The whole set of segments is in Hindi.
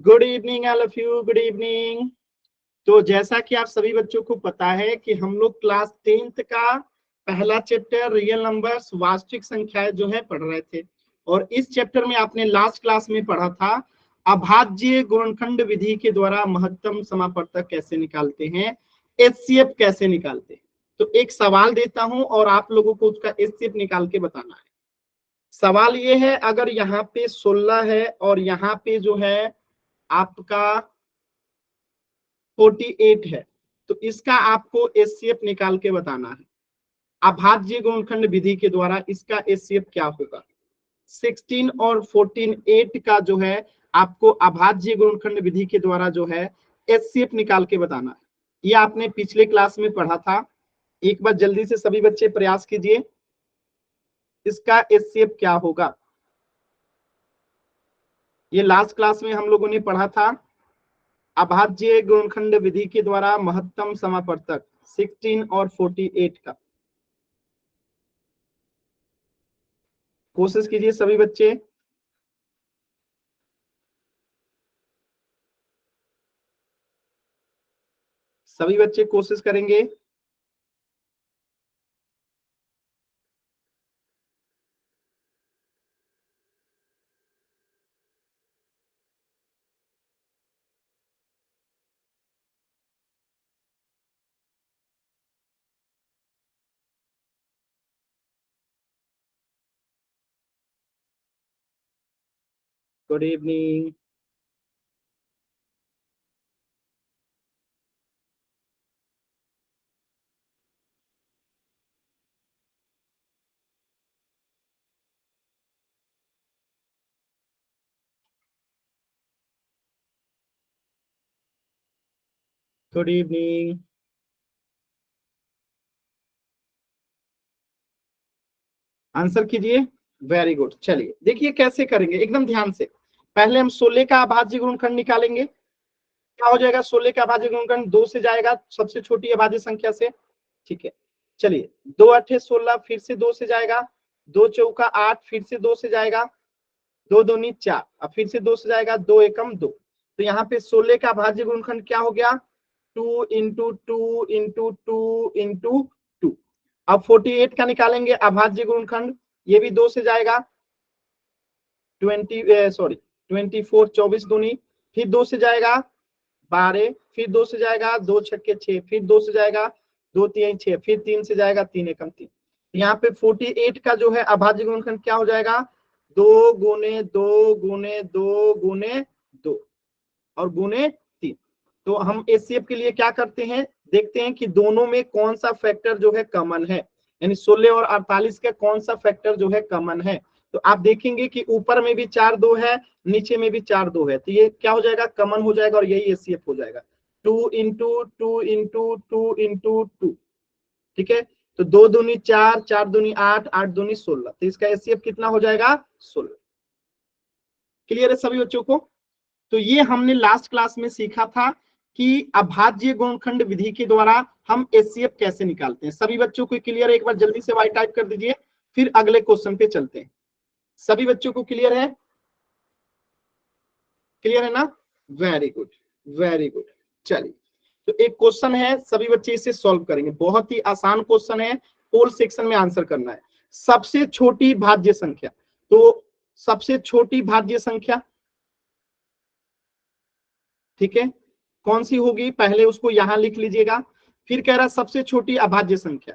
Good evening all of you, good evening. तो जैसा कि आप सभी बच्चों को पता है कि हम लोग क्लास 10th का पहला चैप्टर रियल नंबर्स वास्तविक संख्याएं जो है पढ़ रहे थे। और इस चैप्टर में आपने लास्ट क्लास में पढ़ा था अभाज्य गुणनखंड विधि के द्वारा महत्तम समापवर्तक कैसे निकालते हैं, एचसीएफ कैसे निकालते हैं। तो एक सवाल देता हूं और आप लोगों को उसका एचसीएफ निकाल के बताना है। सवाल ये है, अगर यहाँ पे 16 है और यहाँ पे जो है आपका 48 है, तो इसका आपको एचसीएफ निकाल के बताना है। अभाज्य गुणनखंड विधि के द्वारा इसका एचसीएफ क्या होगा। 16 और 14 8 का जो है आपको अभाज्य गुणनखंड विधि के द्वारा जो है एचसीएफ निकाल के बताना है। ये आपने पिछले क्लास में पढ़ा था। एक बार जल्दी से सभी बच्चे प्रयास कीजिए, इसका एचसीएफ क्या होगा। ये लास्ट क्लास में हम लोगों ने पढ़ा था अभाज्य गुणनखंड विधि के द्वारा महत्तम समापवर्तक 16 और 48 का। कोशिश कीजिए सभी बच्चे। सभी बच्चे कोशिश करेंगे। Good evening. Good evening. Answer कीजिए। Very good. चलिए देखिए कैसे करेंगे, एकदम ध्यान से। पहले हम 16 का अभाज्य गुणनखंड निकालेंगे। क्या हो जाएगा, 16 का अभाज्य गुणनखंड 2 से जाएगा, सबसे छोटी अभाज्य संख्या से। ठीक है, चलिए 2 8 16, फिर से 2 से जाएगा, 2 चौका 8, फिर से 2 से जाएगा, 2 दूनी 4, अब फिर से 2 से जाएगा, 2 एकम 2। तो यहाँ पे 16 का अभाज्य गुणनखंड क्या हो गया, 2 इंटू 2 इंटू 2 इंटू 2। अब 48 का निकालेंगे अभाज्य गुणनखंड, ये भी 2 से जाएगा, 24 24 दूनी, फिर 2 से जाएगा 12, फिर 2 से जाएगा, 2 छक्के 6, फिर 2 से जाएगा, 2 3 6, फिर 3 से जाएगा, 3 एकम 3। यहाँ पे 48 का जो है अभाज्य गुणनखंड क्या हो जाएगा, 2 गुने 2 गुने 2 गुने 2 और गुने 3। तो हम एचसीएफ के लिए क्या करते हैं, देखते हैं कि दोनों में कौन सा फैक्टर जो है कॉमन है, यानी 16 और 48 का कौन सा फैक्टर जो है कॉमन है। तो आप देखेंगे कि ऊपर में भी 4 2 है, नीचे में भी 4 2 है, तो ये क्या हो जाएगा, कॉमन हो जाएगा और यही एचसीएफ हो जाएगा। 2 इंटू 2 इंटू 2 इंटू 2। ठीक है, तो 2 दूनी 4, 4 दूनी 8, 8 दूनी 16, तो इसका एचसीएफ कितना हो जाएगा, 16। क्लियर है सभी बच्चों को। तो ये हमने लास्ट क्लास में सीखा था कि अभाज्य गुणनखंड विधि के द्वारा हम एचसीएफ कैसे निकालते हैं। सभी बच्चों को क्लियर है, एक बार जल्दी से वाई टाइप कर दीजिए, फिर अगले क्वेश्चन पे चलते हैं। सभी बच्चों को क्लियर है, क्लियर है ना, वेरी गुड, वेरी गुड। चलिए, तो एक क्वेश्चन है, सभी बच्चे इसे सॉल्व करेंगे, बहुत ही आसान क्वेश्चन है, पोल सेक्शन में आंसर करना है। सबसे छोटी भाज्य संख्या, तो सबसे छोटी भाज्य संख्या, ठीक है, कौन सी होगी, पहले उसको यहां लिख लीजिएगा। फिर कह रहा सबसे छोटी अभाज्य संख्या,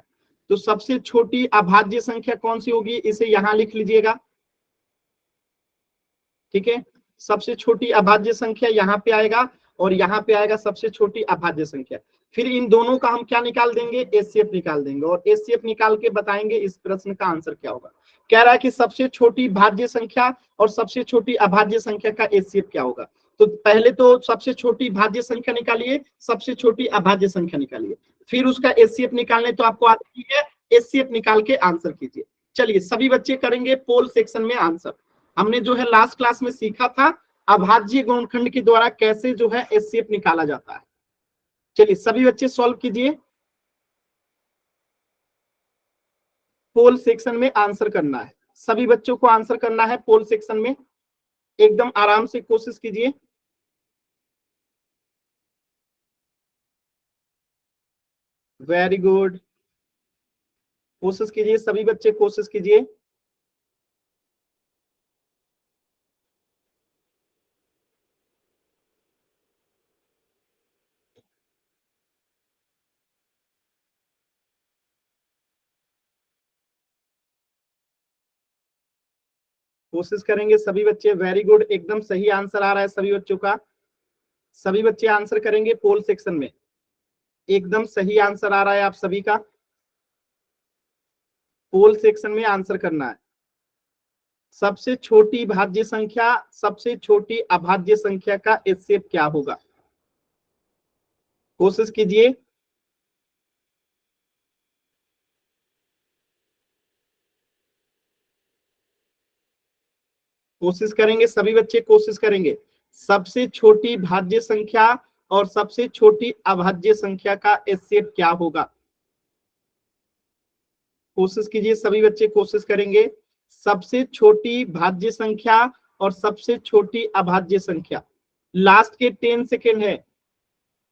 तो सबसे छोटी अभाज्य संख्या कौन सी होगी, इसे यहां लिख लीजिएगा। ठीक है, सबसे छोटी अभाज्य संख्या यहाँ पे आएगा और यहाँ पे आएगा सबसे छोटी अभाज्य संख्या। फिर इन दोनों का हम क्या निकाल देंगे, एचसीएफ निकाल देंगे और एचसीएफ निकाल के बताएंगे इस प्रश्न का आंसर क्या होगा। कह रहा है कि सबसे छोटी भाज्य संख्या और सबसे छोटी अभाज्य संख्या का एचसीएफ क्या होगा। तो पहले तो सबसे छोटी भाज्य संख्या निकालिए, सबसे छोटी अभाज्य संख्या निकालिए, फिर उसका एचसीएफ निकालने तो आपको आती है, एचसीएफ निकाल के आंसर कीजिए। चलिए सभी बच्चे करेंगे पोल सेक्शन में आंसर। हमने जो है लास्ट क्लास में सीखा था अभाज्य गुणनखंड के द्वारा कैसे जो है एचसीएफ निकाला जाता है। चलिए सभी बच्चे सॉल्व कीजिए, पोल सेक्शन में आंसर करना है, सभी बच्चों को आंसर करना है पोल सेक्शन में, एकदम आराम से कोशिश कीजिए। वेरी गुड, कोशिश कीजिए सभी बच्चे, कोशिश कीजिए। कोशिश करेंगे सभी बच्चे, वेरी गुड, एकदम सही आंसर आ रहा है सभी बच्चों का। सभी बच्चे आंसर करेंगे पोल सेक्शन में, एकदम सही आंसर आ रहा है आप सभी का। पोल सेक्शन में आंसर करना है। सबसे छोटी भाज्य संख्या, सबसे छोटी अभाज्य संख्या का एचसीएफ क्या होगा? कोशिश कीजिए। कोशिश करेंगे सभी बच्चे, कोशिश करेंगे। सबसे छोटी भाज्य संख्या और सबसे छोटी अभाज्य संख्या का एचसीएफ क्या होगा? कोशिश कीजिए सभी बच्चे, कोशिश करेंगे। सबसे छोटी भाज्य संख्या और सबसे छोटी अभाज्य संख्या। लास्ट के 10 सेकेंड है,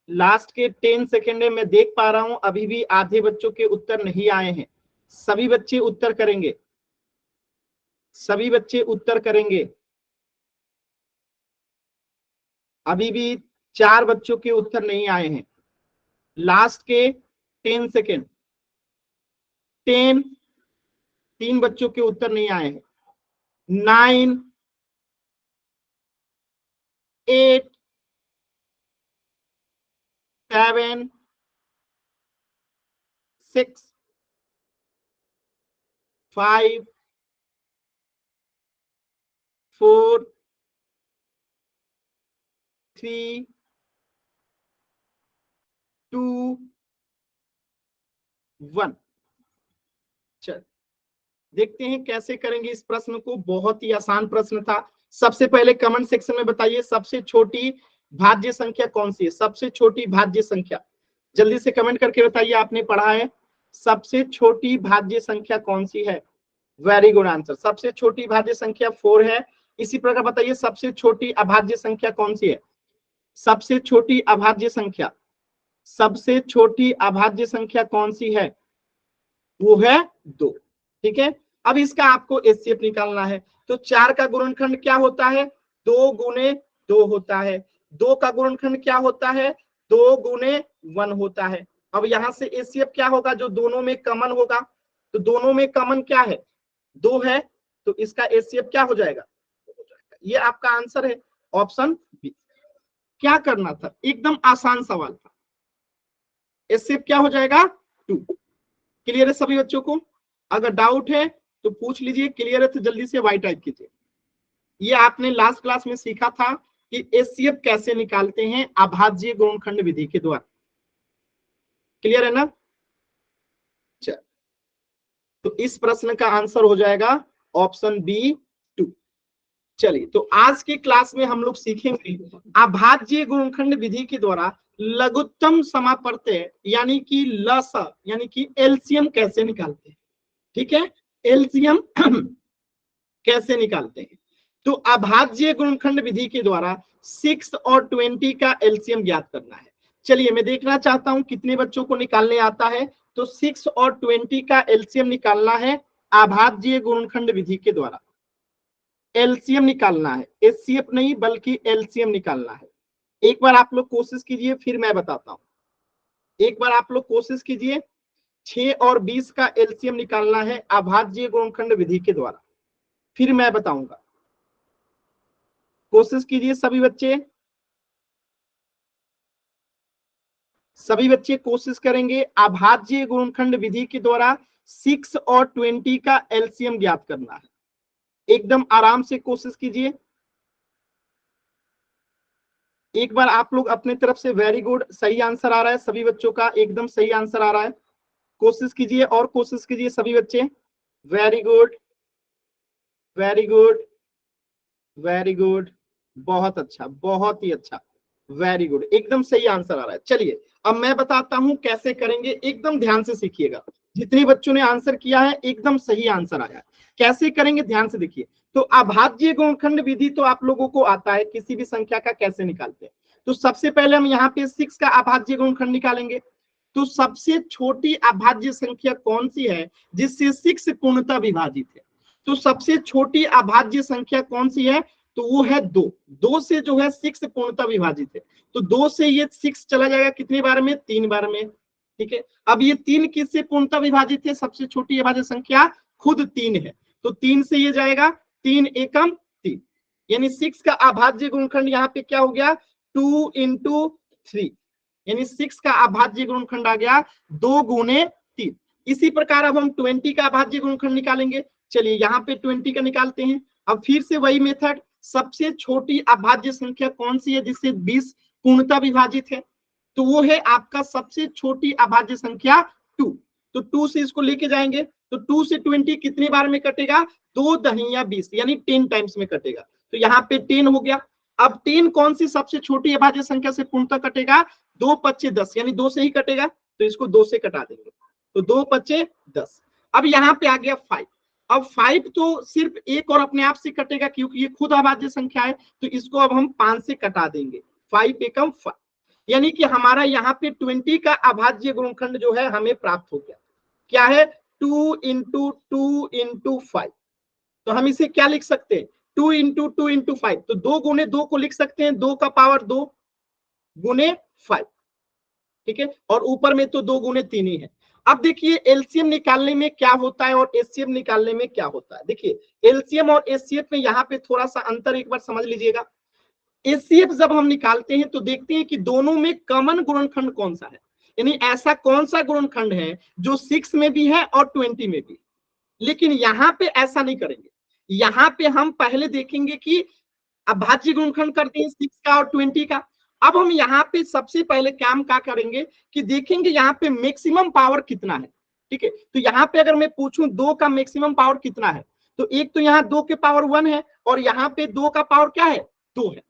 लास्ट के 10 सेकेंड है। मैं देख पा रहा हूं अभी भी आधे बच्चों के उत्तर नहीं आए हैं। सभी बच्चे उत्तर करेंगे, सभी बच्चे उत्तर करेंगे। अभी भी 4 बच्चों के उत्तर नहीं आए हैं। लास्ट के 10 सेकेंड, 10, 3 बच्चों के उत्तर नहीं आए हैं। 9, 8, 7, 6, 5, 4, 3, 2, 1। चल देखते हैं कैसे करेंगे इस प्रश्न को। बहुत ही आसान प्रश्न था। सबसे पहले कमेंट सेक्शन में बताइए सबसे छोटी भाज्य संख्या कौन सी है? सबसे छोटी भाज्य संख्या जल्दी से कमेंट करके बताइए, आपने पढ़ा है। सबसे छोटी भाज्य संख्या कौन सी है? वेरी गुड आंसर, सबसे छोटी भाज्य संख्या 4 है। इसी प्रकार बताइए सबसे छोटी अभाज्य संख्या कौन सी है? सबसे छोटी अभाज्य संख्या, सबसे छोटी अभाज्य संख्या कौन सी है? वो है 2। ठीक है, अब इसका आपको एचसीएफ निकालना है। तो 4 का गुणनखंड क्या होता है? 2 गुणे 2 होता है। 2 का गुणनखंड क्या होता है? 2 गुणे 1 होता है। अब यहां से एचसीएफ क्या होगा? जो दोनों में कॉमन होगा। तो दोनों में कॉमन क्या है? 2 है, तो इसका एचसीएफ क्या हो जाएगा? ये आपका आंसर है, ऑप्शन बी। क्या करना था? एकदम आसान सवाल था। एचसीएफ क्या हो जाएगा? 2। क्लियर है सभी बच्चों को? अगर डाउट है तो पूछ लीजिए, क्लियर है तो जल्दी से वाई टाइप कीजिए। ये आपने लास्ट क्लास में सीखा था कि एचसीएफ कैसे निकालते हैं अभाज्य गुणनखंड विधि के द्वारा। क्लियर है ना? चल, तो इस प्रश्न का आंसर हो जाएगा ऑप्शन बी 2। चलिए, तो आज की क्लास में हम लोग सीखेंगे अभाज्य गुणनखंड विधि के द्वारा लघुत्तम समापर्त्य यानी कि लस यानी कि एलसीएम कैसे निकालते हैं। ठीक है, एलसीएम कैसे निकालते हैं। तो अभाज्य गुणनखंड विधि के द्वारा 6 और 20 का एलसीएम ज्ञात करना है। चलिए मैं देखना चाहता हूं कितने बच्चों को निकालने आता है। तो 6 और 20 का एलसीएम निकालना है अभाज्य गुणनखंड विधि के द्वारा। एलसीएम निकालना है, एचसीएफ नहीं बल्कि एलसीएम निकालना है। एक बार आप लोग कोशिश कीजिए, फिर मैं बताता हूं। एक बार आप लोग कोशिश कीजिए, 6 और 20 का एलसीएम निकालना है अभाज्य गुणनखंड विधि के द्वारा, फिर मैं बताऊंगा। कोशिश कीजिए सभी बच्चे, सभी बच्चे कोशिश करेंगे अभाज्य गुणनखंड विधि के द्वारा 6 और 20 का एलसीएम ज्ञात करना है। एकदम आराम से कोशिश कीजिए। एक बार आप लोग अपने तरफ से, वेरी गुड, सही आंसर आ रहा है सभी बच्चों का, एकदम सही आंसर आ रहा है। कोशिश कीजिए और कोशिश कीजिए सभी बच्चे। Very good, very good, very good, बहुत अच्छा, बहुत ही अच्छा, वेरी गुड, एकदम सही आंसर आ रहा है। चलिए अब मैं बताता हूं कैसे करेंगे, एकदम ध्यान से सीखिएगा। जितने बच्चों ने आंसर किया है एकदम सही आंसर आया है। कैसे करेंगे ध्यान से देखिए। तो अभाज्य गुणनखंड विधि तो आप लोगों को आता है, किसी भी संख्या का कैसे निकालते हैं। तो सबसे पहले हम यहाँ पे 6 का अभाज्य गुणनखंड निकालेंगे। तो सबसे छोटी अभाज्य संख्या कौन सी है जिससे 6 पूर्णतः विभाजित है? तो सबसे छोटी अभाज्य संख्या कौन सी है? तो वो है 2। 2 से जो है 6 पूर्णतः विभाजित है, तो 2 से ये 6 चला जाएगा कितनी बार में? 3 बार में। ठीक है, अब ये 3 किससे पूर्णतः विभाजित है? सबसे छोटी अभाज्य संख्या खुद 3 है, तो 3 से ये जाएगा 3 एकम 3, यानी 6 का अभाज्य गुणनखंड यहाँ पे क्या हो गया? 2 into 3, यानी 6 का अभाज्य गुणनखंड आ गया 2 गुने 3। इसी प्रकार अब हम 20 का अभाज्य गुणनखंड निकालेंगे। चलिए यहाँ पे 20 का निकालते हैं। अब फिर से वही मेथड, सबसे छोटी अभाज्य संख्या कौन सी है जिससे 20 पूर्णतः विभाजित है? तो वो है आपका सबसे छोटी अभाज्य संख्या 2। तो 2 से इसको लेके जाएंगे, तो 2 से 20 कितनी बार में कटेगा? 2 दहिया 20, यानी 10 टाइम्स में कटेगा। तो यहाँ पे 10 हो गया। अब 10 कौन सी सबसे छोटी अभाज्य संख्या से पूर्णतः कटेगा? 2 पच्चे 10, यानी 2 से ही कटेगा, तो इसको 2 से कटा देंगे, तो 2 पच्चे 10। अब यहाँ पे आ गया 5। अब 5 तो सिर्फ एक और अपने आप से कटेगा क्योंकि ये खुद अभाज्य संख्या है, तो इसको अब हम 5 से कटा देंगे। 5 एकम 5, यानी कि हमारा यहाँ पे 20 का अभाज्य गुणनखंड जो है हमें प्राप्त हो गया। क्या है? 2 into 2 into 5। तो हम इसे क्या लिख सकते हैं? 2 into 2 into 5, तो 2 गुने 2 को लिख सकते हैं 2 का पावर 2 गुने 5। ठीक है, और ऊपर में तो 2 गुने 3 ही है। अब देखिए एलसीएम निकालने में क्या होता है और एचसीएफ निकालने में क्या होता है। देखिए एलसीएम और एचसीएफ में यहाँ पे थोड़ा सा अंतर एक बार समझ लीजिएगा। एचसीएफ जब हम निकालते हैं तो देखते हैं कि दोनों में कॉमन गुणनखंड कौन सा है, यानी ऐसा कौन सा गुणनखंड है जो 6 में भी है और 20 में भी। लेकिन यहाँ पे ऐसा नहीं करेंगे, यहाँ पे हम पहले देखेंगे कि अभाज्य गुणनखंड करते हैं 6 का और 20 का। अब हम यहाँ पे सबसे पहले काम क्या करेंगे कि देखेंगे यहाँ पे मैक्सिमम पावर कितना है। ठीक है, तो यहाँ पे अगर मैं पूछूं 2 का मैक्सिमम पावर कितना है, तो एक तो यहाँ 2 के पावर 1 है और यहाँ पे 2 का पावर क्या है? 2 है।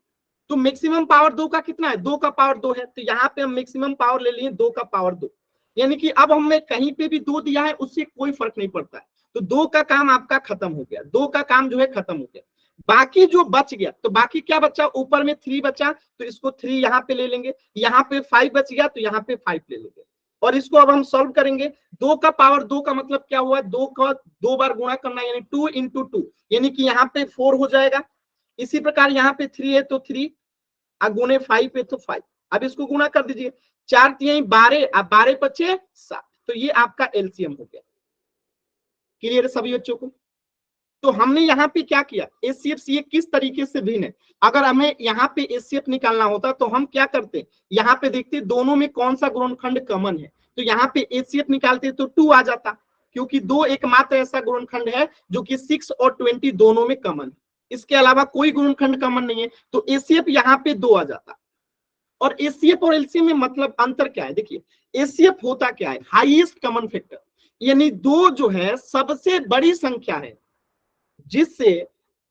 तो मैक्सिमम पावर 2 का कितना है? 2 का पावर 2 है, तो यहाँ पे हम मैक्सिमम पावर ले लिए 2 का पावर 2, यानी कि अब हमें कहीं पे भी 2 दिया है उससे कोई फर्क नहीं पड़ता है। तो 2 का काम आपका खत्म हो गया, 2 का काम जो है खत्म हो गया। बाकी जो बच गया, तो बाकी क्या बचा? ऊपर में 3 बचा, तो इसको 3 यहाँ पे ले लेंगे। यहाँ पे 5 बच गया, तो यहाँ पे 5 ले लेंगे और इसको अब हम सॉल्व करेंगे। 2 का पावर 2 का मतलब क्या हुआ? 2 का 2 बार गुणा करना, यानी 2 into 2, यानी कि यहाँ पे 4 हो जाएगा। इसी प्रकार यहाँ पे 3 है तो 3, गुणे 5 है तो 5। अब इसको गुणा कर दीजिए, 4 3 12, अब 12 बचे 7, तो ये आपका एलसीएम हो गया। क्लियर है सभी बच्चों को? तो हमने यहाँ पे क्या किया, एचसीएफ से ये किस तरीके से भिन्न है। अगर हमें यहाँ पे एचसीएफ निकालना होता तो हम क्या करते, यहाँ पे देखते दोनों में कौन सा गुणनखंड कॉमन है, तो यहाँ पे एचसीएफ निकालते तो 2 आ जाता, क्योंकि 2 एकमात्र ऐसा गुणनखंड है जो कि 6 और 20 दोनों में कॉमन है, इसके अलावा कोई गुणनखंड कॉमन नहीं है, तो एचसीएफ यहाँ पे 2 आ जाता। और एचसीएफ और एलसीएम में मतलब अंतर क्या है? देखिए एचसीएफ होता क्या है? हाईएस्ट कॉमन फैक्टर, यानी 2 जो है सबसे बड़ी संख्या है जिससे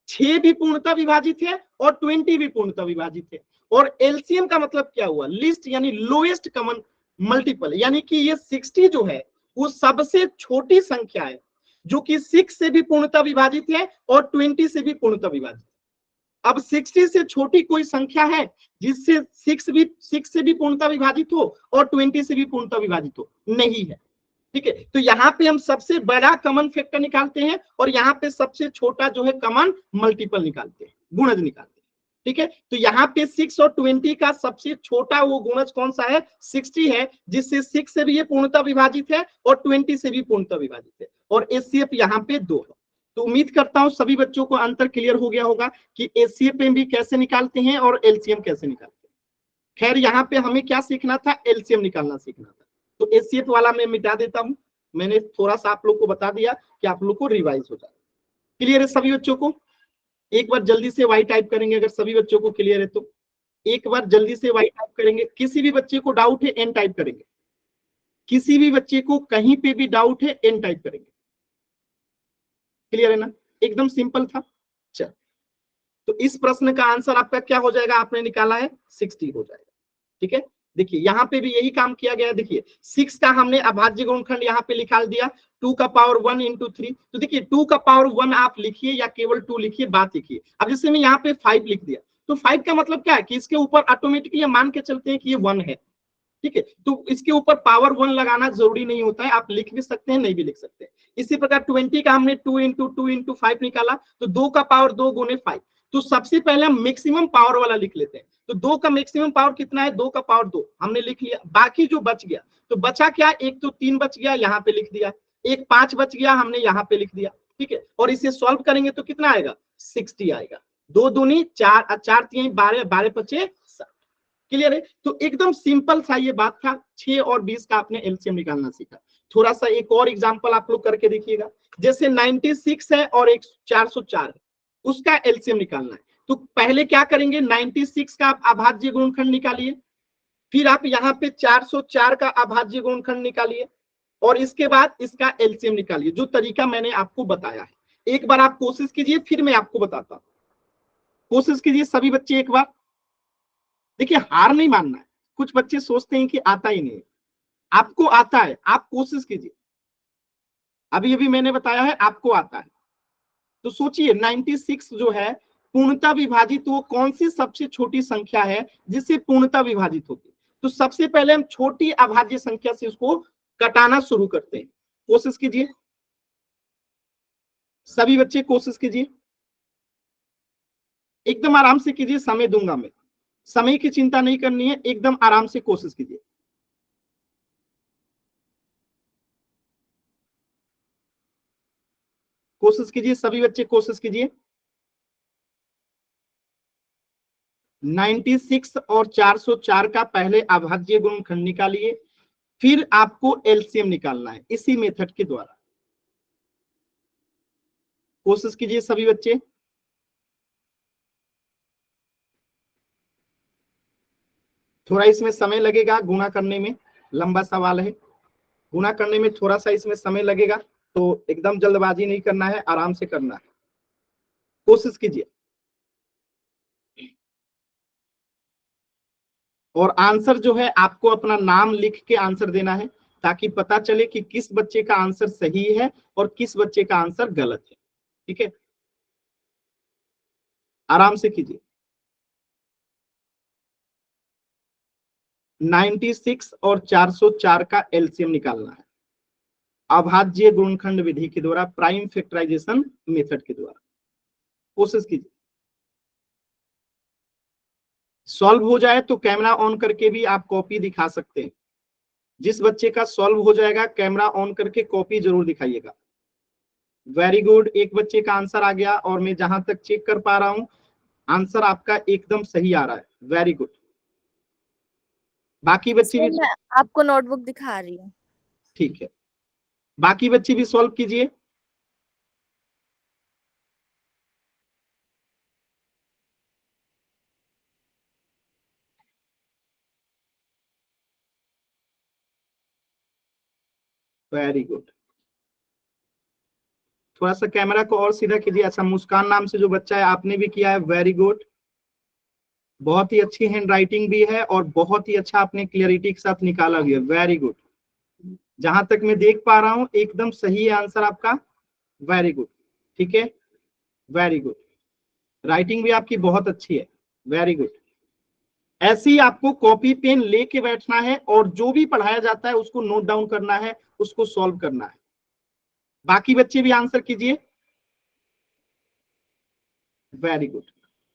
6 भी पूर्णतः विभाजित है और 20 भी पूर्णतः विभाजित है। और एलसीएम का मतलब क्या हुआ? लिस्ट, यानी लोएस्ट कॉमन मल्टीपल, यानी कि ये 60 जो है वो सबसे छोटी संख्या है जो कि 6 से भी पूर्णतः विभाजित है और 20 से भी पूर्णतः विभाजित है। अब 60 से छोटी कोई संख्या है जिससे 6 से भी पूर्णतः विभाजित हो और 20 से भी पूर्णतः विभाजित हो? नहीं है। ठीक है, तो यहाँ पे हम सबसे बड़ा कॉमन फैक्टर निकालते हैं और यहाँ पे सबसे छोटा जो है कॉमन मल्टीपल निकालते हैं, गुणज निकालते हैं। ठीक है, तो यहाँ पे 6 और 20 का सबसे छोटा वो गुणज कौन सा है? 60 है, जिससे 6 से भी ये पूर्णतः विभाजित है और 20 से भी पूर्णतः विभाजित है, और एचसीएफ यहाँ पे 2 है। तो उम्मीद करता हूं सभी बच्चों को अंतर क्लियर हो गया होगा कि एचसीएफ में भी कैसे निकालते हैं और एलसीएम कैसे निकालते हैं। खैर यहाँ पे हमें क्या सीखना था? एलसीएम निकालना सीखना था। तो एचसीएफ वाला मैं मिटा देता हूं, मैंने थोड़ा सा आप लोग को बता दिया कि आप लोग को रिवाइज हो जाए। क्लियर है सभी बच्चों को? एक बार जल्दी से वाई टाइप करेंगे अगर सभी बच्चों को क्लियर है तो। एक बार जल्दी से वाई टाइप करेंगे, किसी भी बच्चे को डाउट है एन टाइप करेंगे, किसी भी बच्चे को कहीं पे भी डाउट है एन टाइप करेंगे। क्लियर है ना? एकदम सिंपल था। चल, तो इस प्रश्न का आंसर आपका क्या हो जाएगा? आपने निकाला है 60 हो जाएगा। ठीक है, देखिए यहाँ पे भी यही काम किया गया। देखिए 6 का हमने अभाज्य गुणनखंड यहाँ पे निकाल दिया, 2 का पावर 1 into 3। तो देखिए 2 का पावर 1 आप लिखिए या केवल 2 लिखिए, बात लिखिए। अब जैसे मैं यहाँ पे 5 लिख दिया, तो 5 का मतलब क्या है कि इसके ऊपर ऑटोमेटिकली मान के चलते हैं कि ये 1 है। ठीक है, तो इसके ऊपर पावर 1 लगाना जरूरी नहीं होता है, आप लिख भी सकते हैं, नहीं भी लिख सकते हैं। इसी प्रकार 20 का हमने 2 इंटू 2 इंटू 5 निकाला, तो 2 का पावर 2 गुने 5। तो सबसे पहले हम मैक्सिमम पावर वाला लिख लेते हैं। तो 2 का मैक्सिमम पावर कितना है, 2 का पावर 2 हमने लिख लिया। बाकी जो बच गया, तो बचा क्या, एक तो 3 बच गया, यहाँ पे लिख दिया, एक 5 बच गया, हमने यहाँ पे लिख दिया। ठीक है, और इसे सॉल्व करेंगे तो कितना आएगा, 60 आएगा। 2 दूनी 4, 4 3 12, 12 पचे 60। क्लियर है, तो एकदम सिंपल सा ये बात था। 6 और 20 का आपने एलसीएम निकालना सीखा। थोड़ा सा एक और एग्जांपल आप लोग करके देखिएगा। जैसे 96 है और एक 404 है, उसका एलसीएम निकालना है। तो पहले क्या करेंगे, 96 का आप अभाज्य गुणनखंड निकालिए, फिर आप यहाँ पे 404 का अभाज्य गुणनखंड निकालिए, और इसके बाद इसका एलसीएम निकालिए, जो तरीका मैंने आपको बताया है। एक बार आप कोशिश कीजिए, फिर मैं आपको बताता हूं। कोशिश कीजिए सभी बच्चे एक बार। देखिए, हार नहीं मानना है। कुछ बच्चे सोचते हैं कि आता ही नहीं, आपको आता है, आप कोशिश कीजिए। अभी अभी मैंने बताया है आपको आता है, तो सोचिए 96 जो है पूर्णता विभाजित, वो कौन सी सबसे छोटी संख्या है जिससे पूर्णता विभाजित होती है। तो सबसे पहले हम छोटी अभाज्य संख्या से उसको कटाना शुरू करते हैं। कोशिश कीजिए सभी बच्चे, कोशिश कीजिए, एकदम आराम से कीजिए, समय दूंगा मैं, समय की चिंता नहीं करनी है, एकदम आराम से कोशिश कीजिए। कोशिश कीजिए सभी बच्चे, कोशिश कीजिए। 96 और 404 का पहले अभाज्य गुणनखंड निकालिए, फिर आपको एलसीएम निकालना है इसी मेथड के द्वारा। कोशिश कीजिए सभी बच्चे। थोड़ा इसमें समय लगेगा गुणा करने में, लंबा सवाल है, गुणा करने में थोड़ा सा इसमें समय लगेगा, तो एकदम जल्दबाजी नहीं करना है, आराम से करना है। कोशिश कीजिए, और आंसर जो है आपको अपना नाम लिख के आंसर देना है, ताकि पता चले कि किस बच्चे का आंसर सही है और किस बच्चे का आंसर गलत है। ठीक है, आराम से कीजिए। 96 और 404 का एलसीएम निकालना है अभाज्य गुणनखंड विधि के द्वारा, प्राइम फैक्टराइजेशन मेथड के द्वारा। कोशिश कीजिए, सॉल्व हो जाए तो कैमरा ऑन करके भी आप कॉपी दिखा सकते हैं। जिस बच्चे का सॉल्व हो जाएगा कैमरा ऑन करके कॉपी जरूर दिखाइएगा। वेरी गुड, एक बच्चे का आंसर आ गया, और मैं जहां तक चेक कर पा रहा हूं आंसर आपका एकदम सही आ रहा है। वेरी गुड, बाकी बच्चे भी, मैं आपको नोटबुक दिखा रही हूँ। ठीक है, बाकी बच्चे भी सॉल्व कीजिए। वेरी गुड, थोड़ा सा कैमरा को और सीधा कीजिए। अच्छा, मुस्कान नाम से जो बच्चा है आपने भी किया है, वेरी गुड, बहुत ही अच्छी हैंड राइटिंग भी है और बहुत ही अच्छा आपने क्लियरिटी के साथ निकाला भी है। वेरी गुड, जहां तक मैं देख पा रहा हूं एकदम सही है आंसर आपका। वेरी गुड, ठीक है, वेरी गुड, राइटिंग भी आपकी बहुत अच्छी है। वेरी गुड, ऐसे ही आपको कॉपी पेन लेके बैठना है और जो भी पढ़ाया जाता है उसको नोट डाउन करना है, उसको सॉल्व करना है। बाकी बच्चे भी आंसर कीजिए। वेरी गुड,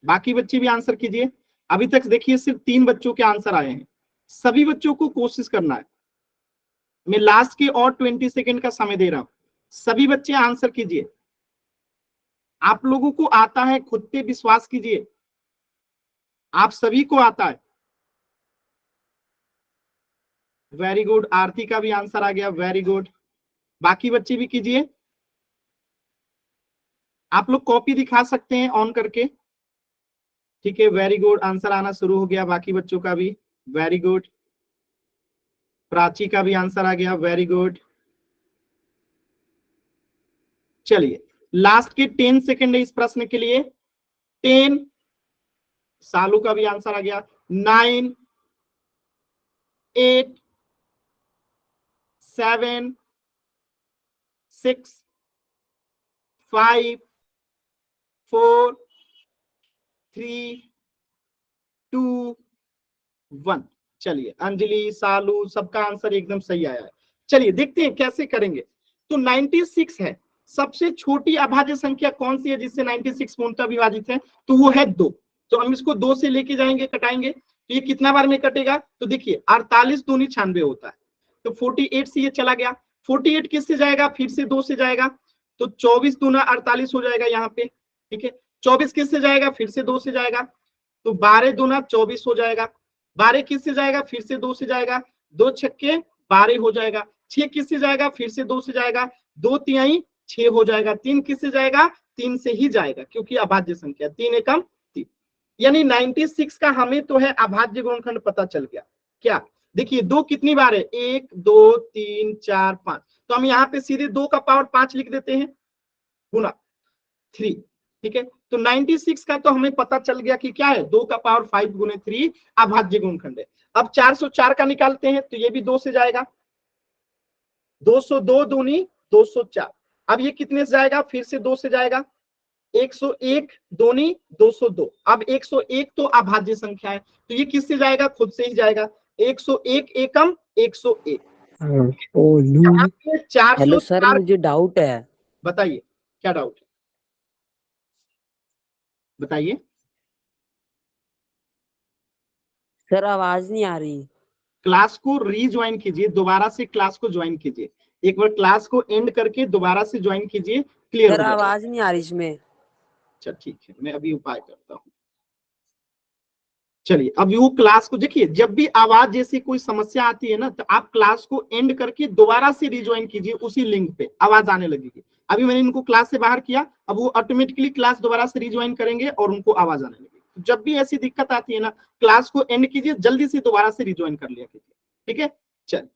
बाकी बच्चे भी आंसर कीजिए। अभी तक देखिए सिर्फ 3 बच्चों के आंसर आए हैं। सभी बच्चों को कोशिश करना है। मैं लास्ट के और 20 सेकेंड का समय दे रहा हूं, सभी बच्चे आंसर कीजिए। आप लोगों को आता है, खुद पे विश्वास कीजिए, आप सभी को आता है। वेरी गुड, आरती का भी आंसर आ गया। वेरी गुड, बाकी बच्चे भी कीजिए। आप लोग कॉपी दिखा सकते हैं ऑन करके। ठीक है, वेरी गुड, आंसर आना शुरू हो गया बाकी बच्चों का भी। वेरी गुड, प्राची का भी आंसर आ गया। वेरी गुड, चलिए लास्ट के 10 सेकंड है इस प्रश्न के लिए। 10, सालू का भी आंसर आ गया। 9, 8, 7, 6, 5, 4, 3, 2, 1। चलिए अंजलि, सालू, सबका आंसर एकदम सही आया है। चलिए देखते हैं कैसे करेंगे। तो 96 है, सबसे छोटी अभाज्य संख्या कौन सी है जिससे 96 पूर्णतः विभाजित है? तो वो है 2। तो हम इसको 2 से लेके जाएंगे, कटाएंगे, तो ये कितना बार में कटेगा? तो देखिए 48 दूनी 96 होता है, तो 48 से ये चला गया। 48 किससे जाएगा? फिर से 2 से जाएगा, तो 24 दूना 48 हो जाएगा यहाँ पे। ठीक है, 24 किससे जाएगा? फिर से 2 से जाएगा, तो 12 दूना 24 हो जाएगा। 12 किससे जाएगा? फिर से 2 से जाएगा, 2 छक्के 12 हो जाएगा। 6 किससे जाएगा? फिर से 2 से जाएगा, 2 तिहाई 6 हो जाएगा। 3 किससे जाएगा? 3 से ही जाएगा, क्योंकि अभाज्य संख्या 3 एकम 3। यानी 96 का हमें तो है अभाज्य गुणनखंड पता चल गया। क्या? देखिए 2 कितनी बार है? 1 2 3 4 5, तो हम यहाँ पे सीधे 2 का पावर 5 लिख देते हैं, गुना 3। ठीक है, तो 96 का तो हमें पता चल गया कि क्या है? 2 का पावर 5 गुने 3 अभाज्य गुणनखंड है। अब 404 का निकालते हैं, तो ये भी 2 से जाएगा, 202 दूनी 204। अब ये कितने से जाएगा? फिर से 2 से जाएगा, 101 दूनी 202। अब 101 तो अभाज्य संख्या है, तो ये किससे जाएगा? खुद से ही जाएगा, 101 एकम 101। Hello sir, 404। मुझे डाउट है। बताइए क्या डाउट है, बताइए। सर आवाज नहीं आ रही। क्लास को रीज्वाइन कीजिए, दोबारा से क्लास को ज्वाइन कीजिए, एक बार क्लास को एंड करके दोबारा से ज्वाइन कीजिए, क्लियर सर हो जाएगा। आवाज नहीं आ रही इसमें। अच्छा ठीक है, मैं अभी उपाय करता हूँ। चलिए अब वो क्लास को देखिए, जब भी आवाज जैसी कोई समस्या आती है ना, तो आप क्लास को एंड करके दोबारा से रिज्वाइन कीजिए, उसी लिंक पे आवाज आने लगेगी। अभी मैंने इनको क्लास से बाहर किया, अब वो ऑटोमेटिकली क्लास दोबारा से रिज्वाइन करेंगे और उनको आवाज आने लगेगी। जब भी ऐसी दिक्कत आती है ना, क्लास को एंड कीजिए, जल्दी से दोबारा से रिज्वाइन कर लिया कीजिए। ठीक है, चल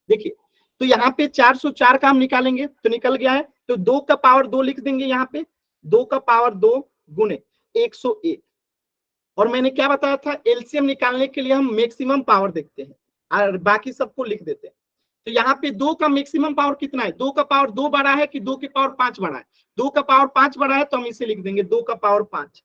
देखिए, तो यहाँ पे 404 का हम निकालेंगे, तो निकल गया है, तो 2 का पावर 2 लिख देंगे यहाँ पे, 2 का पावर 2 गुने 101। और मैंने क्या बताया था? एलसीएम निकालने के लिए हम मैक्सिमम पावर देखते हैं और बाकी सबको लिख देते हैं। तो यहाँ पे 2 का मैक्सिमम पावर कितना है? 2 का पावर 2 बड़ा है कि 2 के पावर 5 बड़ा है? 2 का पावर 5 बड़ा है, तो हम इसे लिख देंगे 2 का पावर 5।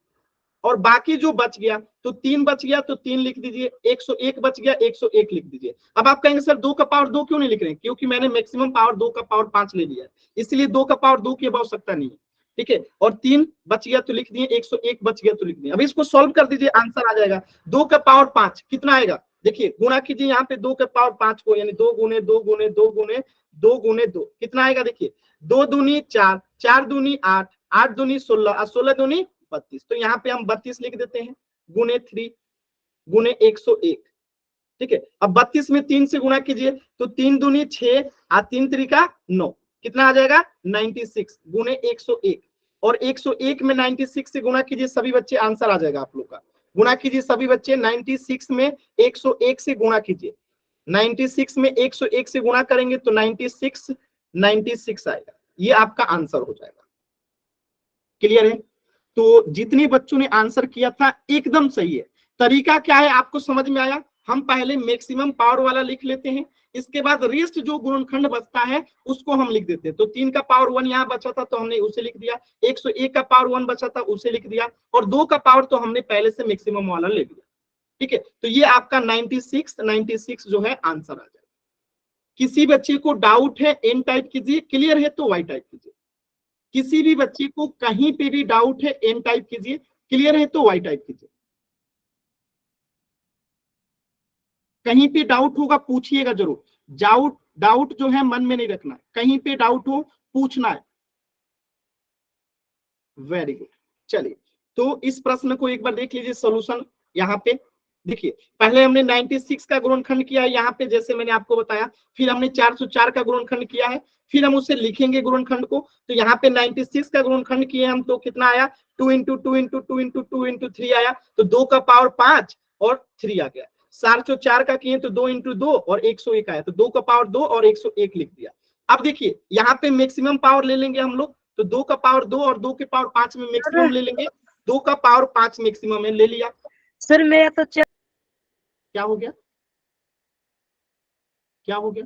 और बाकी जो बच गया, तो 3 बच गया, तो 3 लिख दीजिए, 101 बच गया, 101 लिख दीजिए। अब आप कहेंगे सर 2 का पावर 2 क्यों नहीं लिख रहे हैं? क्योंकि मैंने मैक्सिमम पावर 2 का पावर 5 ले लिया है, इसलिए 2 का पावर 2 की अब आवश्यकता नहीं है। ठीक है, और 3 बच गया तो लिख दिए, 101 बच गया तो लिख दिए। अब इसको सॉल्व कर दीजिए, आंसर आ जाएगा। 2 का पावर 5 कितना आएगा? देखिए गुणा कीजिए यहाँ पे 2 के पावर 5 को, यानी 2 गुने 2 गुने 2 गुने 2 गुने 2 कितना आएगा? देखिए 2 दूनी 4, 4 दूनी 8, 8 दूनी 16 और 16 दूनी 32। तो यहाँ पे हम 32 लिख देते हैं, गुने 3 गुने 101। ठीक है, अब 32 में 3 से गुणा कीजिए, तो 3 दूनी 6 और 3 त्रिका 9, कितना आ जाएगा? 96 गुने 101। और 101 में 96 से गुणा कीजिए सभी बच्चे, आंसर आ जाएगा आप लोग का। गुणा कीजिए सभी बच्चे, 96 में 101 से गुणा कीजिए, 96 में 101 से गुणा करेंगे तो 96 आएगा, ये आपका आंसर हो जाएगा। क्लियर है? तो जितने बच्चों ने आंसर किया था एकदम सही है। तरीका क्या है आपको समझ में आया? हम पहले मैक्सिमम पावर वाला लिख लेते हैं, इसके बाद रेस्ट जो गुणनखंड बचता है उसको हम लिख देते हैं। तो 3 का पावर 1 यहाँ बचा था तो हमने उसे लिख दिया, 101 का पावर 1 बचा था उसे लिख दिया, और 2 का पावर तो हमने पहले से मैक्सिमम वाला ले लिया। ठीक है, तो ये आपका 96 जो है आंसर आ जाएगा। किसी बच्चे को डाउट है एन टाइप कीजिए, क्लियर है तो वाई टाइप कीजिए। किसी भी बच्चे को कहीं पे भी डाउट है एन टाइप कीजिए, क्लियर है तो वाई टाइप कीजिए। कहीं पे डाउट होगा पूछिएगा जरूर, डाउट डाउट जो है मन में नहीं रखना है, कहीं पे डाउट हो पूछना है। वेरी गुड, चलिए तो इस प्रश्न को एक बार देख लीजिए सोल्यूशन। यहाँ पे देखिए, पहले हमने 96 का गुणनखंड किया है यहाँ पे, जैसे मैंने आपको बताया, फिर हमने 404 का गुणनखंड किया है, फिर हम उसे लिखेंगे गुणनखंड को। तो यहाँ पे 96 का गुणनखंड किए हम, तो कितना आया? 2 इंटू 2 इंटू 2 इंटू 2 इंटू 3 आया, तो 2 का पावर 5 और 3 आ गया। 404 का किए तो 2 इंटू 2 और 101 आया, तो 2 का पावर 2 और 101 लिख दिया। अब देखिए यहाँ पे मैक्सिमम पावर ले लेंगे हम लोग, तो 2 का पावर 2 और 2 के पावर 5 में मैक्सिमम ले लेंगे, 2 का पावर 5 मैक्सिमम में ले लिया। सर मेरा तो क्या हो गया? क्या हो गया?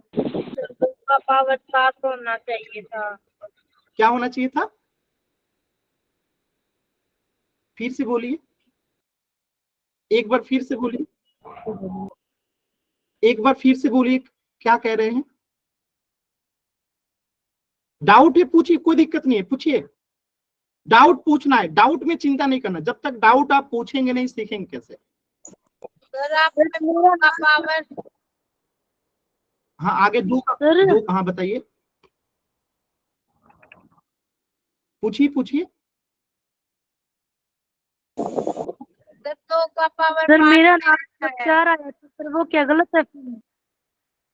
का पावर 7 होना चाहिए था। क्या होना चाहिए था? फिर से बोलिए, एक बार फिर से बोलिए। एक बार फिर से बोलिए क्या कह रहे हैं। डाउट है पूछिए, कोई दिक्कत नहीं है, पूछिए। डाउट पूछना है, डाउट में चिंता नहीं करना। जब तक डाउट आप पूछेंगे नहीं सीखेंगे कैसे। सर आपने दो का पावर हाँ आगे दो का सर दो, हाँ बताइए, पूछिए पूछिए। सर दो का पावर सर मेरा नाम 4 आया था सर, वो क्या गलत है फिर?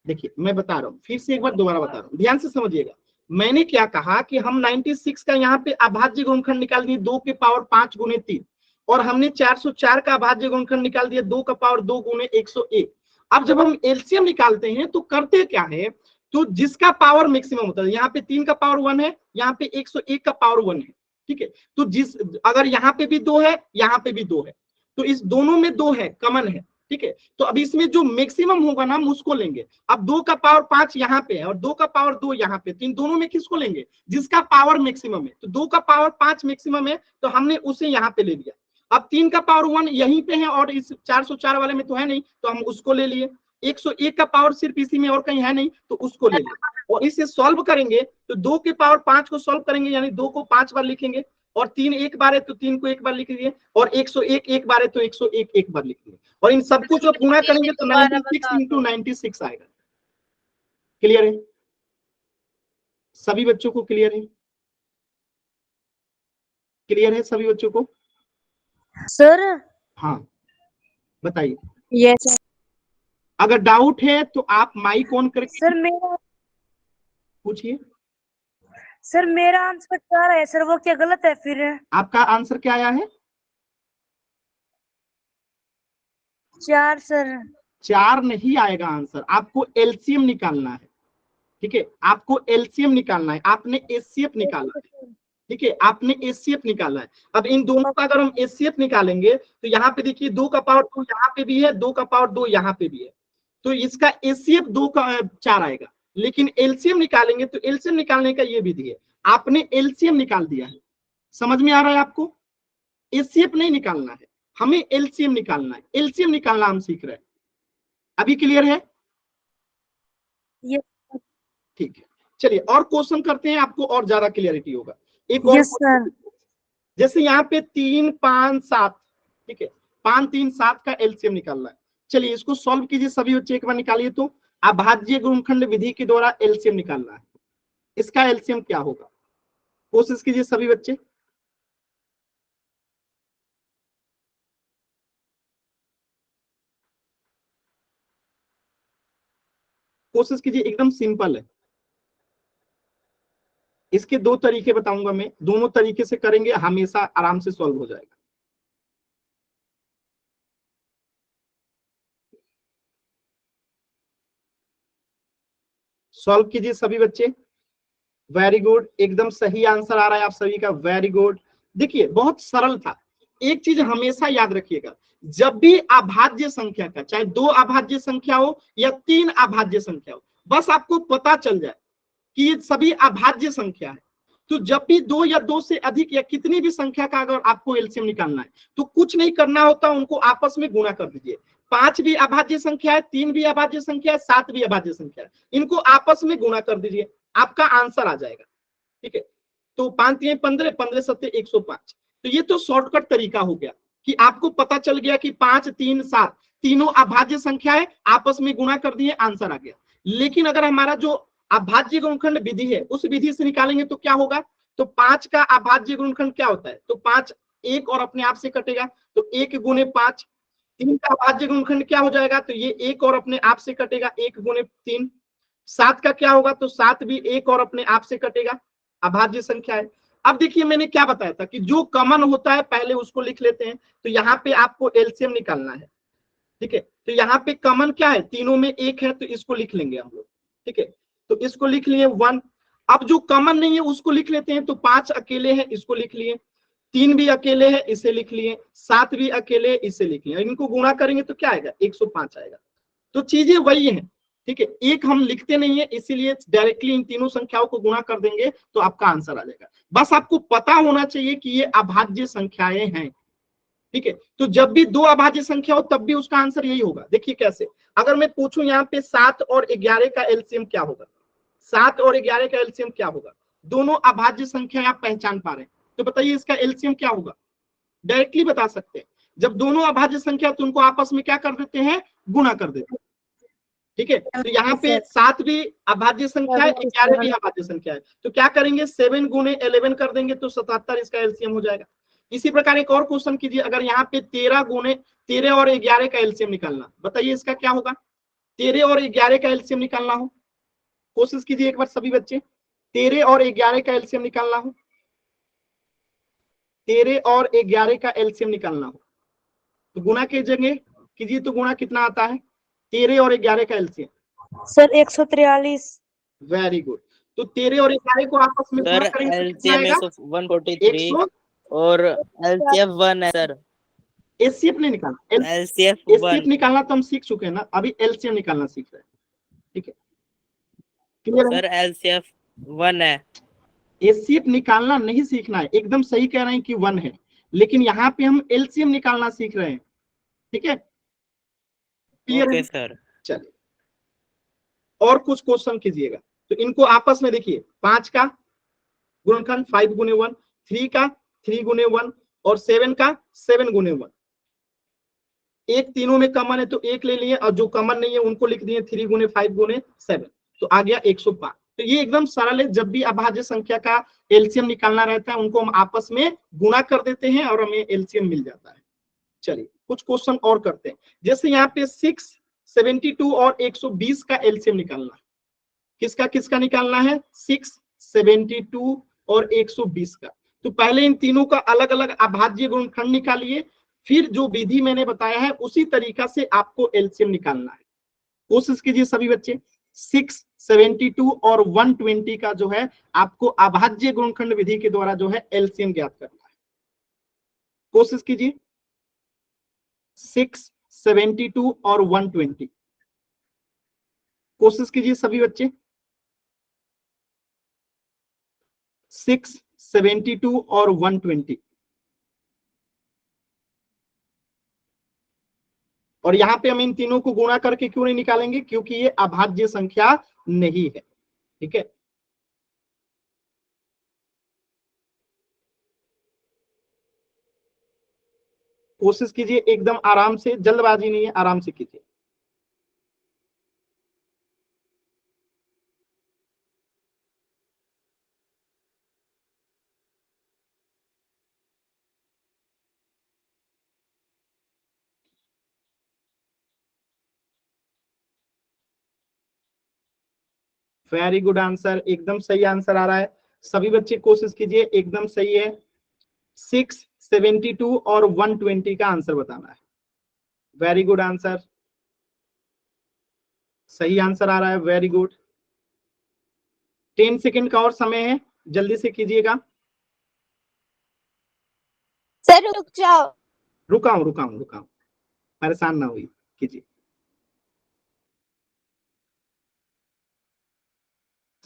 देखिए मैं बता रहा हूँ, फिर से एक बार दोबारा बता रहा हूँ, ध्यान से समझिएगा। मैंने क्या कहा कि हम 96 का यहाँ पे अभाज्य गुणनखंड निकाल दिए 2 के पावर 5 गुने 3, और हमने 404 का अभाज्य गुणनखंड निकाल दिया 2 का पावर 2 गुने 101। अब जब हम एलसीएम निकालते हैं तो करते क्या है, तो जिसका पावर मैक्सिमम होता है, यहाँ पे 3 का पावर 1 है, यहाँ पे 101 का पावर 1 है, ठीक है। तो जिस अगर यहाँ पे भी 2 है, यहाँ पे भी 2 है, तो इस दोनों में 2 है, कॉमन है, ठीक है। तो अब इसमें जो मैक्सिमम होगा ना हम उसको लेंगे। अब 2 का पावर 5 यहाँ पे है और 2 का पावर 2 यहाँ पे, तो इन दोनों में किसको लेंगे, जिसका पावर मैक्सिमम है। तो 2 का पावर 5 मैक्सिमम है तो हमने उसे यहाँ पे ले लिया। अब 3 का पावर 1 यहीं पे है और इस 404 वाले में तो है नहीं, तो हम उसको ले लिए। 101 का पावर सिर्फ इसी में और कहीं है नहीं, तो उसको ले लिया। और इसे सॉल्व करेंगे तो 2 के पावर 5 को सॉल्व करेंगे, यानी 2 को 5 बार लिखेंगे, और 3 एक बार है तो 3 को एक बार लिख दिए, और 101 एक बार है तो 101 एक बार लिख दिए, और इन सबको जो गुणा करेंगे तो 96 इंटू 96 आएगा। क्लियर है सभी बच्चों को? क्लियर है? क्लियर है सभी बच्चों को? सर हाँ बताइए। यस अगर डाउट है तो आप माइक ऑन करके सर मेरा पूछिए। सर मेरा आंसर 4 है सर, वो क्या गलत है फिर? आपका आंसर क्या आया है? 4 सर। 4 नहीं आएगा आंसर, आपको एलसीएम निकालना है, ठीक है। आपको एलसीएम निकालना है, आपने एचसीएफ निकाला है, ठीक है, आपने एचसीएफ निकाला है। अब इन दोनों का अगर हम एचसीएफ निकालेंगे तो यहाँ पे देखिए 2 का पावर 2 यहाँ पे भी है, 2 का पावर 2 यहाँ पे भी है, तो इसका एचसीएफ 2 का 4 आएगा। लेकिन एलसीएम निकालेंगे तो एलसीएम निकालने का ये विधि है, आपने एलसीएम निकाल दिया है, समझ में आ रहा है आपको? एचसीएफ नहीं निकालना है, हमें एलसीएम निकालना है। एलसीएम निकालना हम सीख रहे हैं, अभी क्लियर है? ठीक है, चलिए और क्वेश्चन करते हैं, आपको और ज्यादा क्लियरिटी होगा। एक और सर जैसे यहाँ पे 3 5 7, ठीक है, 5 3 7 का एलसीएम निकालना है। चलिए इसको सॉल्व कीजिए सभी बच्चे, एक बार निकालिए। तो अभाज्य गुणनखंड विधि के द्वारा एलसीएम निकालना है, इसका एलसीएम क्या होगा, कोशिश कीजिए सभी बच्चे। कोशिश कीजिए, एकदम सिंपल है। इसके 2 तरीके बताऊंगा मैं, दोनों तरीके से करेंगे हमेशा आराम से सॉल्व हो जाएगा। सॉल्व कीजिए सभी बच्चे। वेरी गुड, एकदम सही आंसर आ रहा है आप सभी का, वेरी गुड। देखिए बहुत सरल था। एक चीज हमेशा याद रखिएगा, जब भी अभाज्य संख्या का, चाहे 2 अभाज्य संख्या हो या 3 अभाज्य संख्या हो, बस आपको पता चल जाए कि ये सभी अभाज्य संख्या है, तो जब भी 2 या 2 से अधिक या कितनी भी संख्या का अगर आपको एलसीएम निकालना है तो कुछ नहीं करना होता, उनको आपस में गुणा कर दीजिए। 5 भी अभाज्य संख्या है, 3 भी अभाज्य संख्या है, 7 भी अभाज्य संख्या है, इनको आपस में गुणा कर दीजिए, आपका आंसर आ जाएगा, ठीक है। तो 5 3 15, 15 7 105। तो ये तो शॉर्टकट तरीका हो गया कि आपको पता चल गया कि 5 3 7 तीनों अभाज्य संख्या है, आपस में गुणा कर दिए, आंसर आ गया। लेकिन अगर हमारा जो अभाज्य गुणनखंड विधि है उस विधि से निकालेंगे तो क्या होगा, तो 5 का अभाज्य गुणनखंड क्या होता है, तो 5 एक और अपने आप से कटेगा, तो 1 गुने 5। 3 का अभाज्य गुणनखंड क्या हो जाएगा, तो ये 1 और अपने आप से कटेगा, 1 गुने 3। 7 का क्या होगा, तो 7 भी 1 और अपने आप से कटेगा, अभाज्य संख्या है। अब देखिए मैंने क्या बताया था कि जो कॉमन होता है पहले उसको लिख लेते हैं, तो यहाँ पे आपको एलसीएम निकालना है, ठीक है। तो यहाँ पे कॉमन क्या है, तीनों में 1 है, तो इसको लिख लेंगे हम लोग, ठीक है। तो इसको लिख लिए 1। अब जो कॉमन नहीं है उसको लिख लेते हैं, तो 5 अकेले हैं, इसको लिख लिए। 3 भी अकेले है, इसे लिख लिए। 7 भी अकेले, इसे लिख लिए। इनको गुणा करेंगे तो क्या आएगा, 105 आएगा। तो चीजें वही हैं, ठीक है। एक हम लिखते नहीं है, इसीलिए डायरेक्टली इन तीनों संख्याओं को गुणा कर देंगे तो आपका आंसर आ जाएगा। बस आपको पता होना चाहिए कि ये अभाज्य संख्याएं हैं, ठीक है, तो जब भी दो अभाज्य संख्या हो तब भी उसका आंसर यही होगा। देखिए कैसे, अगर मैं पूछूं यहाँ पे 7 और 11 का एलसीएम क्या होगा, 7 और 11 का एलसीएम क्या होगा, दोनों अभाज्य संख्या आप पहचान पा रहे हैं, तो बताइए इसका एलसीएम क्या होगा, डायरेक्टली बता सकते हैं। जब दोनों अभाज्य संख्या तो उनको आपस में क्या कर देते हैं, गुणा कर देते हैं। ठीक है, तो यहाँ पे 7 भी अभाज्य संख्या है, 11 भी अभाज्य संख्या है, तो क्या करेंगे 7 गुणे 11 कर देंगे तो 77 इसका एलसीएम हो जाएगा। इसी प्रकार एक और क्वेश्चन कीजिए, अगर यहाँ पे 13 और 11 का एलसीएम निकालना, बताइए इसका क्या होगा, 13 और 11 का एलसीएम निकालना हो, कोशिश कीजिए एक बार सभी बच्चे, 13 और 11 का एलसीएम निकालना हो, 13 और 11 का एलसीएम निकालना हो तो गुणा कीजिए, तो गुणा कितना आता है, 13 और 11 का एलसीएम सर 143। वेरी गुड, तो 13 और 11 को आपस में गुणा सर करेंगे तो कितना एलसीएम आएगा, 143 और एलसीएफ 1 है सर, एचसीएफ नहीं निकालना, एलसीएफ एचसीएफ 1 निकालना तो हम सीख चुके हैं ना, अभी एलसीएम निकालना सीख रहे हैं। ठीक है, क्लियर है, सर एलसीएफ 1 है, एचसीएफ निकालना नहीं सीखना है, एकदम सही कह रहे हैं कि 1 है, लेकिन यहाँ पे हम एलसीएम निकालना सीख रहे हैं। ठीक है, क्लियर ओके है, सर। चलिए और कुछ क्वेश्चन कीजिएगा, तो इनको आपस में देखिए, 5 का गुणनखंड 5 गुने 1, 3 का 3 गुने 1 और 7 का 7 गुने 1, एक तीनों में कॉमन है तो एक ले लिए और जो कॉमन नहीं है उनको लिख दिए 3 गुने 5 गुने 7, तो आ गया 105। तो ये एकदम सरल है, जब भी अभाज्य संख्या का एलसीएम निकालना रहता है उनको हम आपस में गुणा कर देते हैं और हमें एलसीएम मिल जाता है। चलिए कुछ क्वेश्चन और करते हैं, जैसे यहाँ पे 6, 72 और 120 का एलसीएम निकालना है, किसका निकालना है, 6, 72 और 120 का। तो पहले इन तीनों का अलग अलग अभाज्य गुणनखंड निकालिए, फिर जो विधि मैंने बताया है उसी तरीका से आपको एलसीएम निकालना है। कोशिश कीजिए सभी बच्चे, 6, 72 और 120 का जो है आपको अभाज्य गुणनखंड विधि के द्वारा जो है एलसीएम ज्ञात करना है। कोशिश कीजिए, 6, 72 और 120, कोशिश कीजिए सभी बच्चे, 6, 72 और 120। और यहां पे हम इन तीनों को गुणा करके क्यों नहीं निकालेंगे, क्योंकि ये अभाज्य संख्या नहीं है। ठीक है, कोशिश कीजिए एकदम आराम से, जल्दबाजी नहीं है, आराम से कीजिए। वेरी गुड आंसर, एकदम सही आंसर आ रहा है, सभी बच्चे कोशिश कीजिए, एकदम सही है। 6, 72 और 120 का आंसर बताना है। वेरी गुड आंसर, सही आंसर आ रहा है, वेरी गुड। 10 सेकंड का और समय है, जल्दी से कीजिएगा। सर रुक जाओ। रुकाऊं, परेशान ना हुई, कीजिए।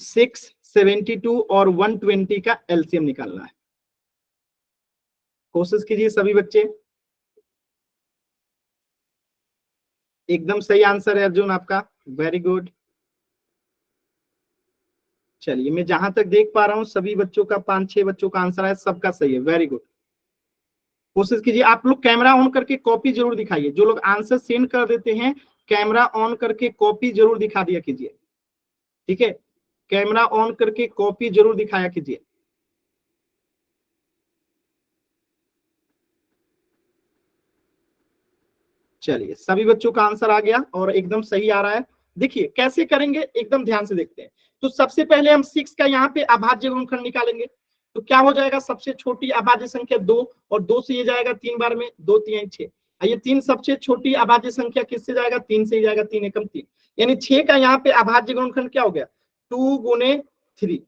6, 72 और 120 का एलसीएम निकालना है। कोशिश कीजिए सभी बच्चे, एकदम सही आंसर है अर्जुन आपका, वेरी गुड। चलिए मैं जहां तक देख पा रहा हूं सभी बच्चों का, 5-6 बच्चों का आंसर है, सबका सही है, वेरी गुड। कोशिश कीजिए, आप लोग कैमरा ऑन करके कॉपी जरूर दिखाइए, जो लोग आंसर सेंड कर देते हैं कैमरा ऑन करके कॉपी जरूर दिखा दिया कीजिए। ठीक है, कैमरा ऑन करके कॉपी जरूर दिखाया कीजिए। चलिए सभी बच्चों का आंसर आ गया और एकदम सही आ रहा है। देखिए कैसे करेंगे, एकदम ध्यान से देखते हैं। तो सबसे पहले हम 6 का यहाँ पे अभाज्य गुणनखंड निकालेंगे, तो क्या हो जाएगा, सबसे छोटी अभाज्य संख्या 2 और 2 से ये जाएगा 3 बार में, 2 3 6, ये 3 सबसे छोटी अभाज्य संख्या किससे जाएगा, 3 से ही जाएगा, 3 एकम 3, यानी 6 का यहाँ पे अभाज्य गुणनखंड क्या हो गया, 2 गुने 3।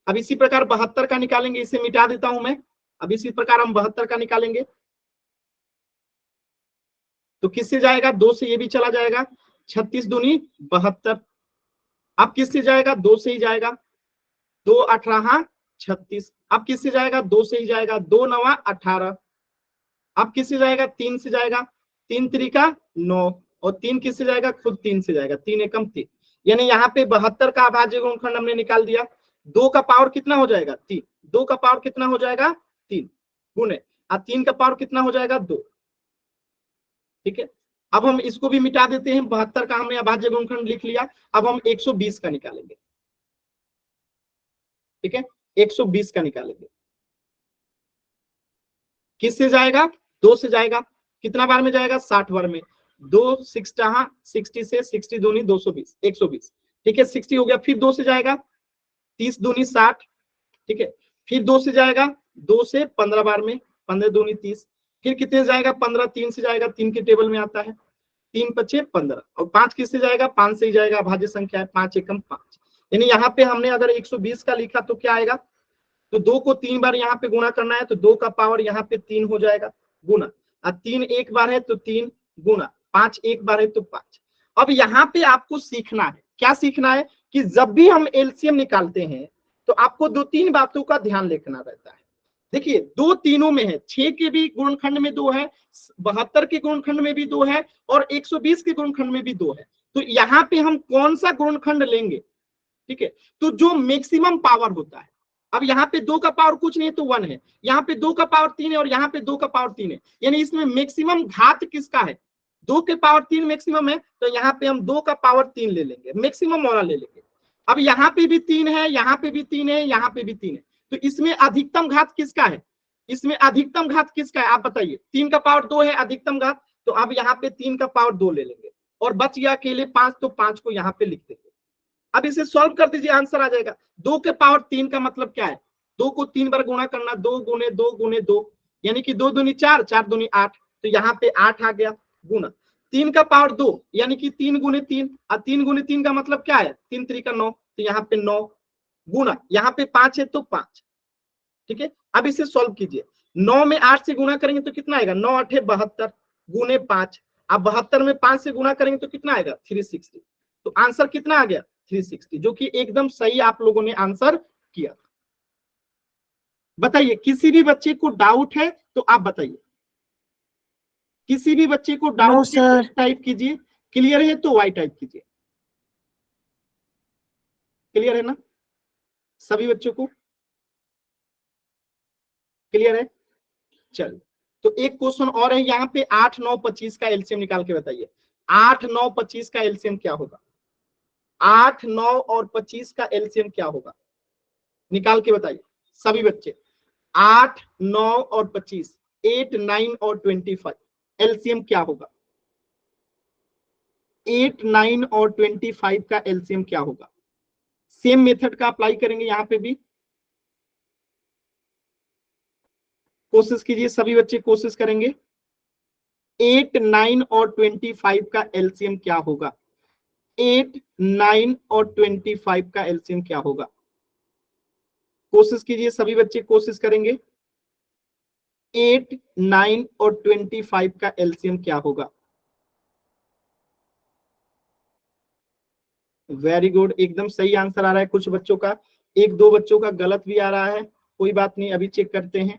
अब इसी प्रकार 72 का निकालेंगे, इसे मिटा देता हूं मैं। अब इसी प्रकार हम 72 का निकालेंगे तो किससे जाएगा, 2 से ये भी चला जाएगा, 36 दूनी 72। अब किससे जाएगा, 2 से ही जाएगा, 2 18 36। अब किससे जाएगा, 2 से ही जाएगा, 2 9 18। अब किससे जाएगा, 3 से जाएगा, 3 त्रिका 9 और 3 किससे जाएगा, खुद 3 से जाएगा, 3 एकम 3, यानी यहाँ पे 72 का अभाज्य गुणनखंड हमने निकाल दिया। 2 का पावर कितना हो जाएगा, 3, 2 का पावर कितना हो जाएगा, 3 गुणे, और 3 का पावर कितना हो जाएगा, 2। ठीक है, अब हम इसको भी मिटा देते हैं, 72 का हमने अभाज्य गुणनखंड लिख लिया। अब हम 120 का निकालेंगे। ठीक है, 120 का निकालेंगे, किससे जाएगा, 2 से जाएगा, कितना बार में जाएगा, 60 बार में, 2 60 से 60 दूनी 220, 120। ठीक है, 60 हो गया, फिर 2 से जाएगा, 30 दूनी 60। ठीक है, फिर 2 से जाएगा, 2 से 15 बार में, 15 दूनी 30, फिर कितने जाएगा, 15, 3 से जाएगा, 3 के टेबल में आता है, 3 पचे 15, और 5 किससे जाएगा, 5 से ही जाएगा, अभाज्य संख्या है, 5 एकम 5। यानी यहाँ पे हमने अगर 120 का लिखा तो क्या आएगा, तो 2 को 3 बार यहाँ पे गुणा करना है, तो 2 का पावर यहाँ पे 3 हो जाएगा गुना, और 3 एक बार है तो 3 गुना, 5 एक बार है तो 5। अब यहाँ पे आपको सीखना है, क्या सीखना है कि जब भी हम एलसीएम निकालते हैं तो आपको 2-3 बातों का ध्यान रखना रहता है। देखिए, 2 तीनों में है, 6 के भी गुणनखंड में 2 है, 72 के गुणनखंड में भी 2 है, और 120 के गुणनखंड में भी 2 है। तो यहाँ पे हम कौन सा गुणनखंड लेंगे, ठीक है, तो जो मैक्सिमम पावर होता है। अब यहाँ पे 2 का पावर कुछ नहीं है तो 1 है, यहाँ पे 2 का पावर 3 है, और यहाँ पे 2 का पावर 3 है, यानी इसमें मैक्सिमम घात किसका है, 2 के पावर 3 मैक्सिमम है, तो यहाँ पे हम 2 का पावर 3 ले लेंगे, मैक्सिमम वाला ले लेंगे। अब यहाँ पे भी 3 है, यहाँ पे भी 3 है, यहाँ पे भी 3 है, तो इसमें अधिकतम घात किसका है, इसमें अधिकतम घात किसका है, आप बताइए। 3 का पावर 2 है अधिकतम घात, तो अब यहाँ पे 3 का पावर 2 ले लेंगे, और बच गया अकेले 5, तो 5 को यहाँ पे लिख देंगे। अब इसे सॉल्व कर दीजिए, आंसर आ जाएगा। 2 के पावर 3 का मतलब क्या है, 2 को 3 बार गुणा करना, 2 गुने 2 गुने 2, यानी कि 2 दूनी 4, 4 दूनी 8, तो यहाँ पे 8 आ गया गुना। 3 का पावर 2 यानी कि 3 गुने 3, और 3 गुने 3 का मतलब क्या है, 3 त्रिका 9, तो यहाँ पे 9 गुना, यहाँ पे 5 है तो 5। ठीक है, अब इसे सॉल्व कीजिए। 9 में 8 से गुणा करेंगे तो कितना आएगा, 9 8 72 गुने 5, अब 72 में 5 से गुणा करेंगे तो कितना आएगा, 360। तो आंसर कितना आ गया, 360, जो कि एकदम सही आप लोगों ने आंसर किया। बताइए, किसी भी बच्चे को डाउट है तो आप बताइए, किसी भी बच्चे को डाउट है तो टाइप कीजिए, क्लियर है तो वाई टाइप कीजिए। क्लियर है ना सभी बच्चों को, क्लियर है। चलिए, तो एक क्वेश्चन और है यहाँ पे, 8 9 25 का एलसीएम निकाल के बताइए। 8 9 25 का एलसीएम क्या होगा, 8 9 और 25 का एलसीएम क्या होगा, निकाल के बताइए सभी बच्चे। 8 9 और 25, 8 9 और 25, एलसीएम क्या होगा, 8 9 और 25 का एलसीएम क्या होगा। सेम मेथड का अप्लाई करेंगे यहाँ पे भी, कोशिश कीजिए सभी बच्चे, कोशिश करेंगे। 8 9 और 25 का एलसीएम क्या होगा, 8 9 और 25 का एलसीएम क्या होगा, कोशिश कीजिए सभी बच्चे, कोशिश करेंगे। 8 9 और 25 का एलसीएम क्या होगा। वेरी गुड, एकदम सही आंसर आ रहा है। कुछ बच्चों का, 1-2 बच्चों का गलत भी आ रहा है, कोई बात नहीं, अभी चेक करते हैं।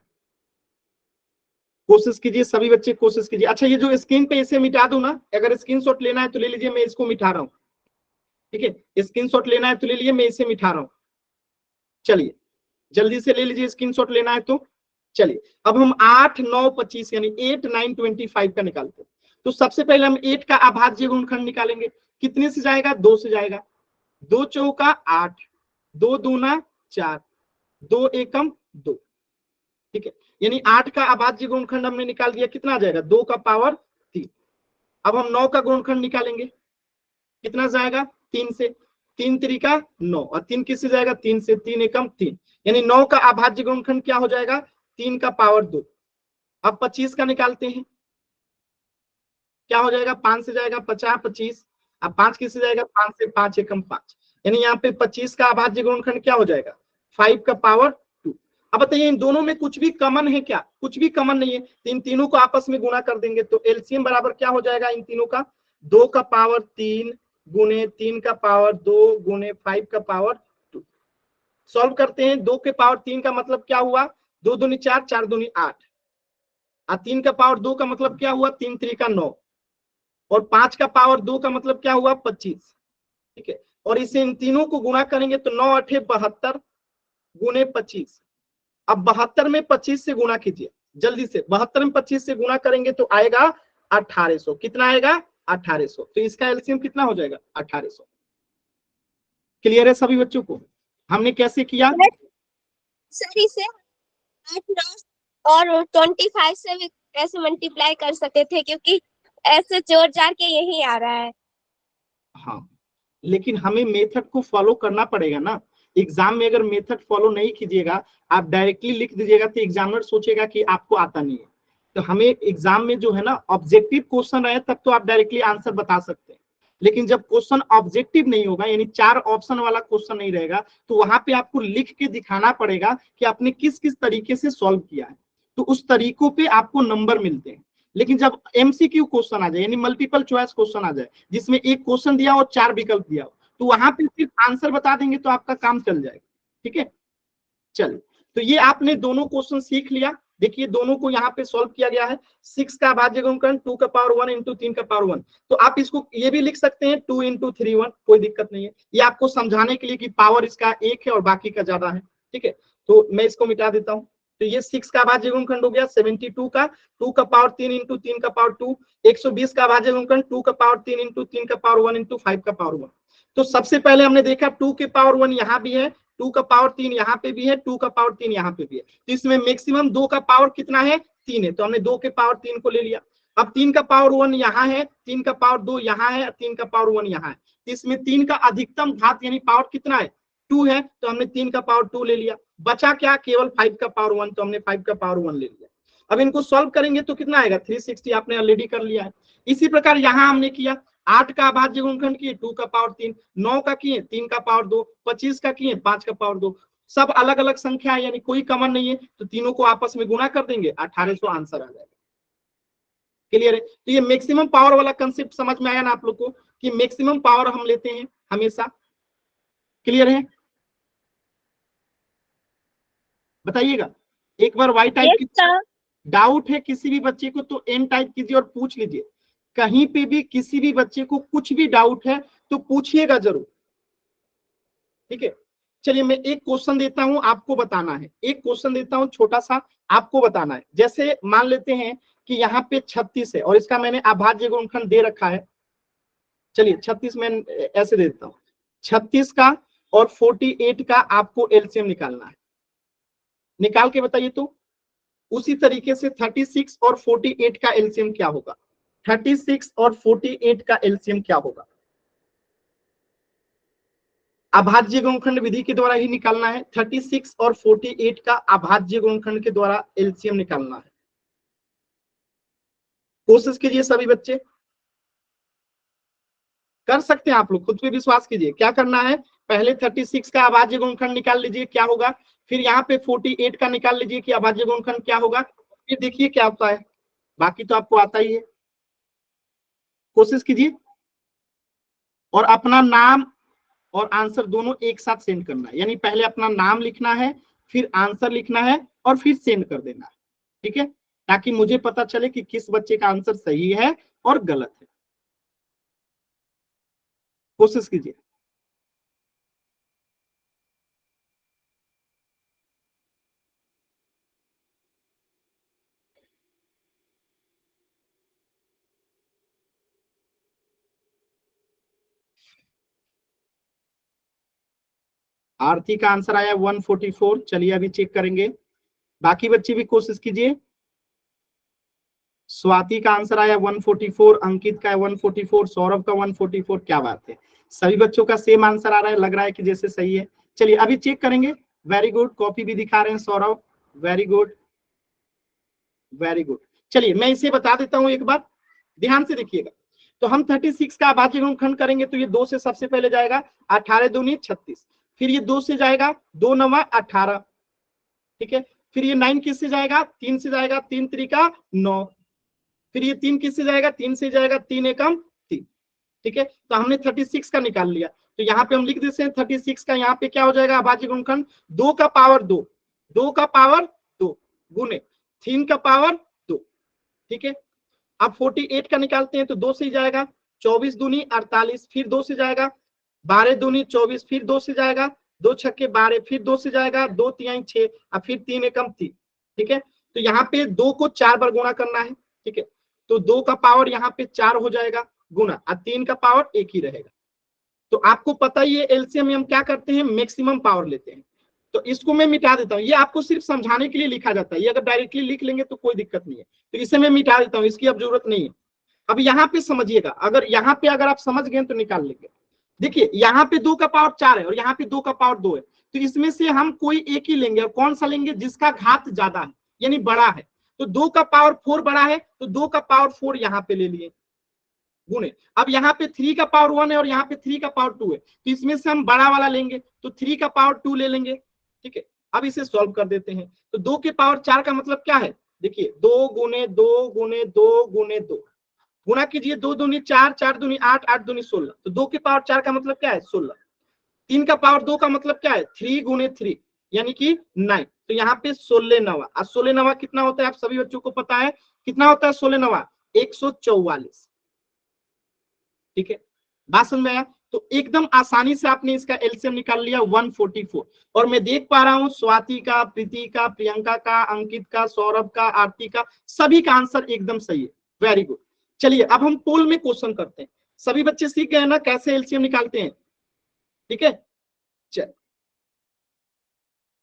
कोशिश कीजिए सभी बच्चे, कोशिश कीजिए। अच्छा, ये जो स्क्रीन पे इसे मिटा दूं ना, अगर स्क्रीनशॉट लेना है तो ले लीजिए, मैं इसको मिटा रहा हूँ। ठीक है, स्क्रीनशॉट लेना है तो ले लीजिए, मैं इसे मिटा रहा हूँ। चलिए जल्दी से ले लीजिए, स्क्रीनशॉट लेना है तो। चलिए, अब हम 8 9 25 यानी 8 9 25 का निकालते हैं। तो सबसे पहले हम 8 का अभाज्य गुणनखंड निकालेंगे। कितने से जाएगा, 2 से जाएगा। 2 चौका 8, 2 दूना 4, 2 एकम 2। ठीक है, यानी 8 का अभाज्य गुणनखंड हमने निकाल दिया, कितना आ जाएगा, 2 का पावर 3। अब हम 9 का गुणनखंड निकालेंगे, कितना जाएगा, 3 से, 3 त्रिका 9, और 3 किससे जाएगा, 3 से, 3 एकम 3, यानी 9 का अभाज्य गुणनखंड क्या हो जाएगा, 3 का पावर 2। अब 25 का निकालते हैं, क्या हो जाएगा, 5 से जाएगा, 50 25, अब 5 किससे जाएगा, 5 से, 5 एकम 5, यानी यहाँ पे 25 का अभाज्य गुणनखंड क्या हो जाएगा, 5 का पावर 2। अब बताइए, इन दोनों में कुछ भी कॉमन है क्या, कुछ भी कॉमन नहीं है, तो इन तीनों को आपस में गुणा कर देंगे, तो एलसीएम बराबर क्या हो जाएगा इन तीनों का, 2 का पावर 3 गुने 3 का पावर 2 गुने 5 का पावर 2। सॉल्व करते हैं। 2 के पावर 3 का मतलब क्या हुआ, 2 दूनी 4, 4 दूनी 8, और 3 का पावर 2 का मतलब क्या हुआ, 3 3 का 9, और 5 का पावर 2 का मतलब क्या हुआ, 25। ठीक है, और इसे इन तीनों को गुणा करेंगे तो 9 8 72 गुणे 25। अब 72 में 25 से गुणा कीजिए जल्दी से, 72 में 25 से गुणा करेंगे तो आएगा 1800। कितना आएगा, 1800। तो इसका एलसीएम कितना हो जाएगा, 1800। क्लियर है सभी बच्चों को, हमने कैसे किया। सही से 8 9 और 25 से भी ऐसे मल्टीप्लाई कर सकते थे, क्योंकि ऐसे जोड़ जाड़ के यही आ रहा है। हाँ, लेकिन हमें मेथड को फॉलो करना पड़ेगा ना। एग्जाम में अगर मेथड फॉलो नहीं कीजिएगा, आप डायरेक्टली लिख दीजिएगा तो एग्जामिनर सोचेगा कि आपको आता नहीं है। तो हमें एग्जाम में जो है ना ऑब्जेक्टिव क्वेश्चन रहे तब तो आप डायरेक्टली आंसर बता सकते हैं, लेकिन जब क्वेश्चन ऑब्जेक्टिव नहीं होगा, यानी 4 ऑप्शन वाला क्वेश्चन नहीं रहेगा, तो वहां पे आपको लिख के दिखाना पड़ेगा कि आपने किस किस तरीके से सॉल्व किया है। तो उस तरीकों पे आपको नंबर मिलते हैं। लेकिन जब एमसीक्यू क्वेश्चन आ जाए, यानी मल्टीपल चॉइस क्वेश्चन आ जाए, जिसमें एक क्वेश्चन दिया और 4 विकल्प दिया हो, तो वहां पे सिर्फ आंसर बता देंगे तो आपका काम चल जाएगा। ठीक है, चलिए, तो ये आपने दोनों क्वेश्चन सीख लिया। देखिए दोनों को यहाँ पे सॉल्व किया गया है। 6 का अभाज्य गुणनखंड 2 का पावर 1 इंटू 3 का पावर 1। तो आप इसको ये भी लिख सकते हैं 2 इंटू 3 1, कोई दिक्कत नहीं है। ये आपको समझाने के लिए कि पावर इसका 1 है और बाकी का ज्यादा है। ठीक है, तो मैं इसको मिटा देता हूँ। तो ये 6 का अभाज्य गुणनखंड हो गया 72 का 2 का पावर 3 इंटू 3 का पावर 2। 120 का अभाज्य गुणनखंड 2 का पावर 3 इंटू 3 का पावर 1 इंटू 5 का पावर 1। तो सबसे पहले हमने देखा 2 के पावर 1 यहाँ भी है, 2 का पावर 3 यहाँ पे भी है, 2 का पावर 3 यहाँ पे भी है। तो इसमें मैक्सिमम 2 का पावर कितना है, 3 है, तो हमने 2 के पावर 3 को ले लिया। अब 3 का पावर 1 यहाँ है, 3 का पावर 2 यहाँ है, 3 का पावर 1 यहाँ है। तो इसमें 3 का अधिकतम घात यानी पावर कितना है, 2 है, तो हमने 3 का पावर 2 ले लिया। बचा क्या, केवल 5 का पावर 1, तो हमने 5 का पावर 1 ले लिया। अब इनको सॉल्व करेंगे तो कितना आएगा, 360 आपने ऑलरेडी कर लिया है। इसी प्रकार यहाँ हमने किया 8 का अभाज्य गुणनखंड किए 2 का पावर 3, 9 का किए 3 का पावर 2, 25 का किए 5 का पावर 2। सब अलग अलग संख्या है, यानी कोई कॉमन नहीं है, तो तीनों को आपस में गुणा कर देंगे, 1800 आंसर आ जाएगा। क्लियर है, तो ये मैक्सिमम पावर वाला कंसेप्ट समझ में आया ना आप लोग को, कि मैक्सिमम पावर हम लेते हैं हमेशा। क्लियर है, बताइएगा एक बार। वाई टाइप की डाउट है किसी भी बच्चे को तो एन टाइप कीजिए और पूछ लीजिए। कहीं पे भी किसी भी बच्चे को कुछ भी डाउट है तो पूछिएगा जरूर। ठीक है, चलिए मैं एक क्वेश्चन देता हूं, आपको बताना है। एक क्वेश्चन देता हूं छोटा सा, आपको बताना है। जैसे मान लेते हैं कि यहाँ पे 36 है और इसका मैंने अभाज्य गुणनखंड दे रखा है। चलिए 36 में ऐसे दे देता हूं, 36 का और 48 का आपको एलसीएम निकालना है। निकाल के बताइए तो। उसी तरीके से 36 और 48 का एलसीएम क्या होगा, 36 और 48 का एलसीएम क्या होगा। अभाज्य गुणनखंड विधि के द्वारा ही निकालना है। 36 और 48 का अभाज्य गुणनखंड के द्वारा एलसीएम निकालना है। कोशिश कीजिए सभी बच्चे, कर सकते हैं आप लोग, खुद पे विश्वास कीजिए। क्या करना है, पहले 36 का अभाज्य गुणनखंड निकाल लीजिए क्या होगा, फिर यहाँ पे 48 का निकाल लीजिए कि अभाज्य गुणनखंड क्या होगा, फिर देखिए क्या होता है। बाकी तो आपको आता ही है, कोशिश कीजिए। और अपना नाम और आंसर दोनों एक साथ सेंड करना है, यानी पहले अपना नाम लिखना है, फिर आंसर लिखना है और फिर सेंड कर देना है। ठीक है, ताकि मुझे पता चले कि किस बच्चे का आंसर सही है और गलत है। कोशिश कीजिए। आरती का आंसर आया 144। चलिए अभी चेक करेंगे, बाकी बच्चे भी कोशिश कीजिए। स्वाति का आंसर आया 144, अंकित का 144, सौरभ का 144। क्या बात है, सभी बच्चों का सेम आंसर आ रहा है, लग रहा है कि जैसे सही है। चलिए अभी चेक करेंगे। वेरी गुड, कॉपी भी दिखा रहे हैं Saurabh, very good very good. चलिए मैं इसे बता देता हूं एक बार, ध्यान से देखिएगा। तो हम 36 का अभाज्य गुणनखंड करेंगे तो ये 2 से सबसे पहले जाएगा, 18 दूनी 36, फिर ये 2 से जाएगा, 2 9 18। ठीक है, फिर ये 9 किससे जाएगा, 3 से जाएगा, 3 3 का 9, फिर ये 3 किससे जाएगा, 3 से जाएगा, 3 एकम 3। ठीक है, तो हमने 36 का निकाल लिया। तो यहाँ पे हम लिख देते हैं 36 का, यहाँ पे क्या हो जाएगा अभाज्य गुणनखंड, 2 का पावर 2, 2 का पावर 2 गुने 3 का पावर 2। ठीक है। अब 48 का निकालते हैं तो 2 से ही जाएगा, 24 दूनी 48, फिर 2 से जाएगा, 12 दूनी 24, फिर 2 से जाएगा, 2 छक्के 12, फिर 2 से जाएगा, 2 तिहाई 6 और फिर 3 एकम 3। ठीक है, तो यहाँ पे 2 को 4 बार गुणा करना है। ठीक है, तो 2 का पावर यहाँ पे 4 हो जाएगा गुना, और 3 का पावर 1 ही रहेगा। तो आपको पता ही है एलसीएम में हम क्या करते हैं, मैक्सिमम पावर लेते हैं। तो इसको मैं मिटा देता हूँ, ये आपको सिर्फ समझाने के लिए लिखा जाता है, ये अगर डायरेक्टली लिख लेंगे तो कोई दिक्कत नहीं है, तो इसे मैं मिटा देता हूँ, इसकी अब जरूरत नहीं है। अब यहाँ पे समझिएगा, अगर यहाँ पे अगर आप समझ गए तो निकाल लेंगे। देखिए यहाँ पे 2 का पावर 4 है और यहाँ पे 2 का पावर 2 है, तो इसमें से हम कोई एक ही लेंगे, और कौन सा लेंगे, जिसका घात ज्यादा है यानी बड़ा है। तो 2 का पावर 4 बड़ा है, तो 2 का पावर 4 यहाँ पे ले लिए गुणे। अब यहाँ पे 3 का पावर 1 है और यहाँ पे 3 का पावर 2 है, तो इसमें से हम बड़ा वाला लेंगे, तो 3 का पावर 2 ले लेंगे। ठीक है, अब इसे सॉल्व कर देते हैं। तो 2 के पावर 4 का मतलब क्या है, देखिए 2 गुने 2 गुने 2 गुने 2, गुना कीजिए, 2 दूनी 4, 4 दूनी 8, 8 दूनी 16, तो 2 के पावर 4 का मतलब क्या है 16। 3 का पावर 2 का मतलब क्या है 3 गुने 3 यानी कि 9, तो यहाँ पे 16 नवा, और 16 नवा कितना होता है आप सभी बच्चों को पता है, कितना होता है 16 नवा 144। ठीक है, बात समझ में आया। तो एकदम आसानी से आपने इसका एलसीएम निकाल लिया 144, और मैं देख पा रहा हूं स्वाति का, प्रीति का, प्रियंका का, अंकित का, सौरभ का, आरती का, सभी का आंसर एकदम सही है, वेरी गुड। चलिए अब हम पोल में क्वेश्चन करते हैं। सभी बच्चे सीख गए ना कैसे एलसीएम निकालते हैं, ठीक है। चल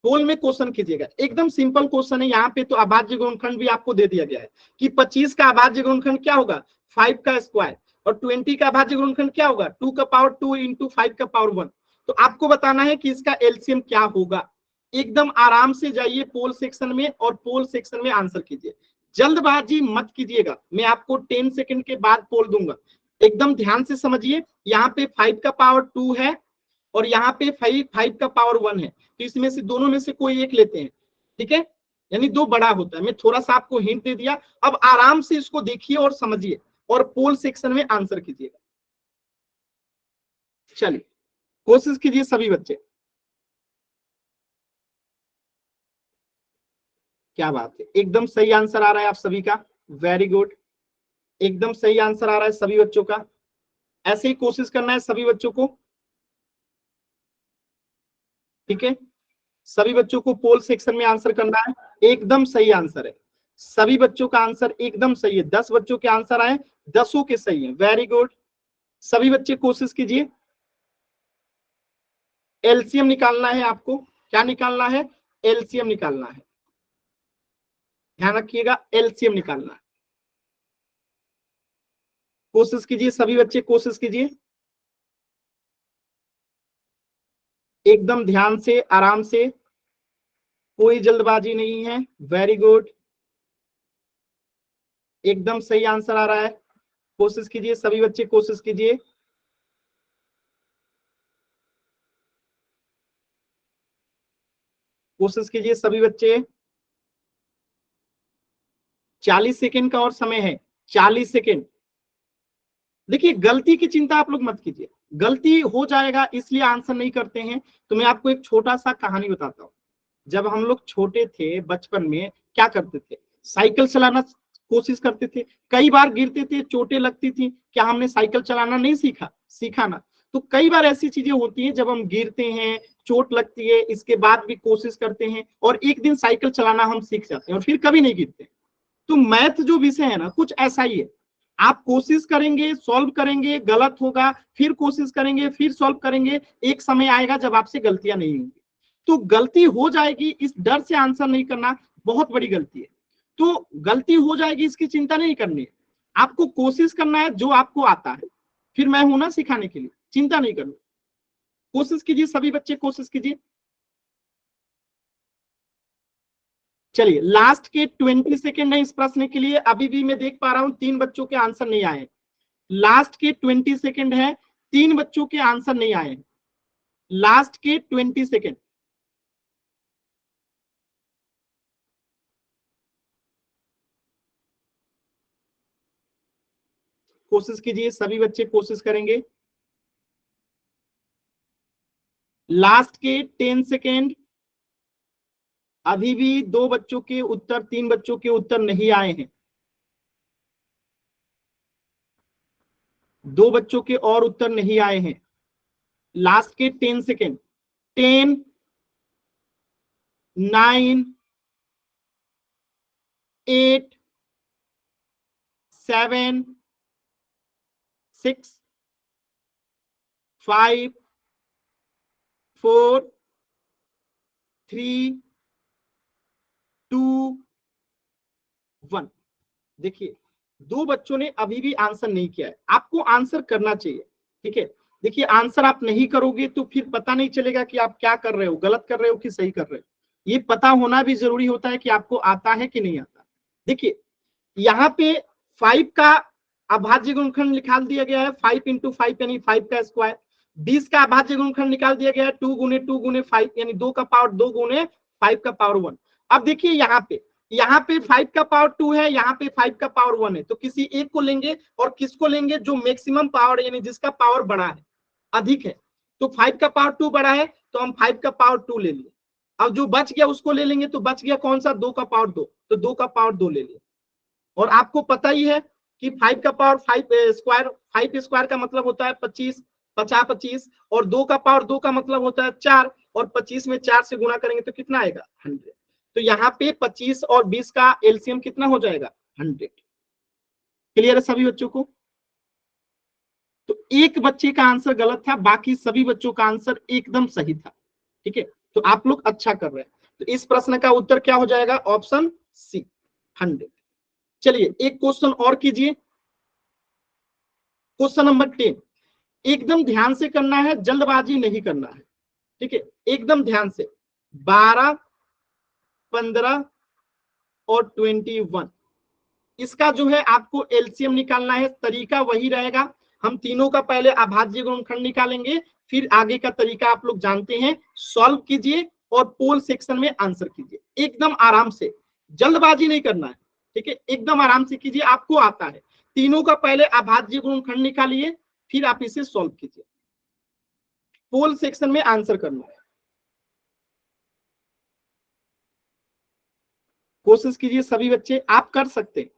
पोल में क्वेश्चन कीजिएगा, एकदम सिंपल क्वेश्चन है। यहाँ पे तो अभाज्य गुणनखंड भी आपको दे दिया गया है कि 25 का अभाज्य गुणनखंड क्या होगा 5 का स्क्वायर, और 20 का अभाज्य गुणनखंड क्या होगा 2 का पावर 2 इंटू 5 का पावर 1। तो आपको बताना है कि इसका एलसीएम क्या होगा। एकदम आराम से जाइए पोल सेक्शन में और पोल सेक्शन में आंसर कीजिए, जल्दबाजी मत कीजिएगा। मैं आपको 10 सेकंड के बाद पोल दूंगा, एकदम ध्यान से समझिए। यहाँ पे 5 का पावर 2 है और यहाँ पे 5 का पावर 1 है, तो इसमें से दोनों में से कोई एक लेते हैं। ठीक है, यानी 2 बड़ा होता है। मैं थोड़ा सा आपको हिंट दे दिया, अब आराम से इसको देखिए और समझिए और पोल सेक्शन में आंसर कीजिएगा। चलिए कोशिश कीजिए सभी बच्चे। क्या बात है, एकदम सही आंसर आ रहा है आप सभी का, वेरी गुड, एकदम सही आंसर आ रहा है सभी बच्चों का। ऐसे ही कोशिश करना है सभी बच्चों को। ठीक है, सभी बच्चों को पोल सेक्शन में आंसर करना है, एकदम सही आंसर है। सभी बच्चों का आंसर एकदम सही है, 10 बच्चों के आंसर आए, 10 के सही है, वेरी गुड। सभी बच्चे कोशिश कीजिए। एलसीएम निकालना है आपको, क्या निकालना है, एलसीएम निकालना है, ध्यान रखिएगा एलसीएम निकालना है। कोशिश कीजिए सभी बच्चे, कोशिश कीजिए एकदम ध्यान से, आराम से, कोई जल्दबाजी नहीं है, वेरी गुड, एकदम सही आंसर आ रहा है। कोशिश कीजिए सभी बच्चे, कोशिश कीजिए। कोशिश कीजिए सभी बच्चे, 40 सेकेंड का और समय है, 40 सेकेंड। देखिए गलती की चिंता आप लोग मत कीजिए, गलती हो जाएगा इसलिए आंसर नहीं करते हैं। तो मैं आपको एक छोटा सा कहानी बताता हूँ। जब हम लोग छोटे थे बचपन में क्या करते थे, साइकिल चलाना कोशिश करते थे, कई बार गिरते थे, चोटें लगती थी, क्या हमने साइकिल चलाना नहीं सीखा, सीखा ना। तो कई बार ऐसी चीजें होती हैं जब हम गिरते हैं, चोट लगती है, इसके बाद भी कोशिश करते हैं और एक दिन साइकिल चलाना हम सीख जाते हैं और फिर कभी नहीं गिरते। तो मैथ जो विषय है ना कुछ ऐसा ही है, आप कोशिश करेंगे, सॉल्व करेंगे, गलत होगा, फिर कोशिश करेंगे, फिर सॉल्व करेंगे, एक समय आएगा जब आपसे गलतियां नहीं होंगी। तो गलती हो जाएगी इस डर से आंसर नहीं करना बहुत बड़ी गलती है। तो गलती हो जाएगी इसकी चिंता नहीं करनी है, आपको कोशिश करना है जो आपको आता है, फिर मैं हूं ना सिखाने के लिए, चिंता नहीं करनी। कोशिश कीजिए सभी बच्चे, कोशिश कीजिए। चलिए लास्ट के 20 सेकेंड है इस प्रश्न के लिए, अभी भी मैं देख पा रहा हूं 3 बच्चों के आंसर नहीं आए। लास्ट के 20 सेकेंड है, 3 बच्चों के आंसर नहीं आए, लास्ट के 20 सेकेंड। कोशिश कीजिए सभी बच्चे, कोशिश करेंगे। लास्ट के 10 सेकेंड, अभी भी 2 बच्चों के उत्तर, 3 बच्चों के उत्तर नहीं आए हैं। 2 बच्चों के और उत्तर नहीं आए हैं। लास्ट के 10 सेकेंड। 10, 9, 8, 7, 6, 5, 4, 3, 2, 1। देखिए 2 बच्चों ने अभी भी आंसर नहीं किया है। आपको आंसर करना चाहिए, ठीक है। देखिए आंसर आप नहीं करोगे तो फिर पता नहीं चलेगा कि आप क्या कर रहे हो, गलत कर रहे हो कि सही कर रहे हो। ये पता होना भी जरूरी होता है कि आपको आता है कि नहीं आता। देखिए यहाँ पे 5 का अभाज्य गुणनखंड निकाल दिया गया है, 5 × 5 यानी 5 का स्क्वायर। 20 का अभाज्य गुणनखंड निकाल दिया गया है, 2 × 2 × 5 यानी 2 का पावर 2 × 5 का पावर 1। अब देखिए यहाँ पे 5 का पावर 2 है, यहाँ पे 5 का पावर 1 है, तो किसी एक को लेंगे और किसको लेंगे, जो मैक्सिमम पावर यानी जिसका पावर बड़ा है, अधिक है। तो 5 का पावर 2 बड़ा है तो हम 5 का पावर 2 ले लिए। अब जो बच गया उसको ले लेंगे, तो बच गया कौन सा, 2 का पावर 2, तो 2 का पावर 2 ले लिया। और आपको पता ही है कि 5 का पावर 5 स्क्वायर, 5 स्क्वायर का मतलब होता है 25, 50 25, और 2 का पावर 2 का मतलब होता है 4, और 25 में 4 से गुणा करेंगे तो कितना आएगा, 100। तो यहाँ पे 25 और 20 का एलसीएम कितना हो जाएगा, 100। क्लियर है सभी बच्चों को? तो एक बच्चे का आंसर गलत था, बाकी सभी बच्चों का आंसर एकदम सही था, ठीक है। तो आप लोग अच्छा कर रहे हैं। तो इस प्रश्न का उत्तर क्या हो जाएगा, ऑप्शन सी, 100। चलिए एक क्वेश्चन और कीजिए, क्वेश्चन नंबर 10। एकदम ध्यान से करना है, जल्दबाजी नहीं करना है, ठीक है, एकदम ध्यान से। 12, 15 और 21, इसका जो है आपको एलसीएम निकालना है। तरीका वही रहेगा, हम तीनों का पहले अभाज्य गुणनखंड निकालेंगे, फिर आगे का तरीका आप लोग जानते हैं। सॉल्व कीजिए और पोल सेक्शन में आंसर कीजिए, एकदम आराम से, जल्दबाजी नहीं करना है, ठीक है, एकदम आराम से कीजिए। आपको आता है, तीनों का पहले अभाज्य गुणनखंड निकालिए, फिर आप इसे सॉल्व कीजिए, पोल सेक्शन में आंसर करना है। कोशिश कीजिए सभी बच्चे, आप कर सकते हैं।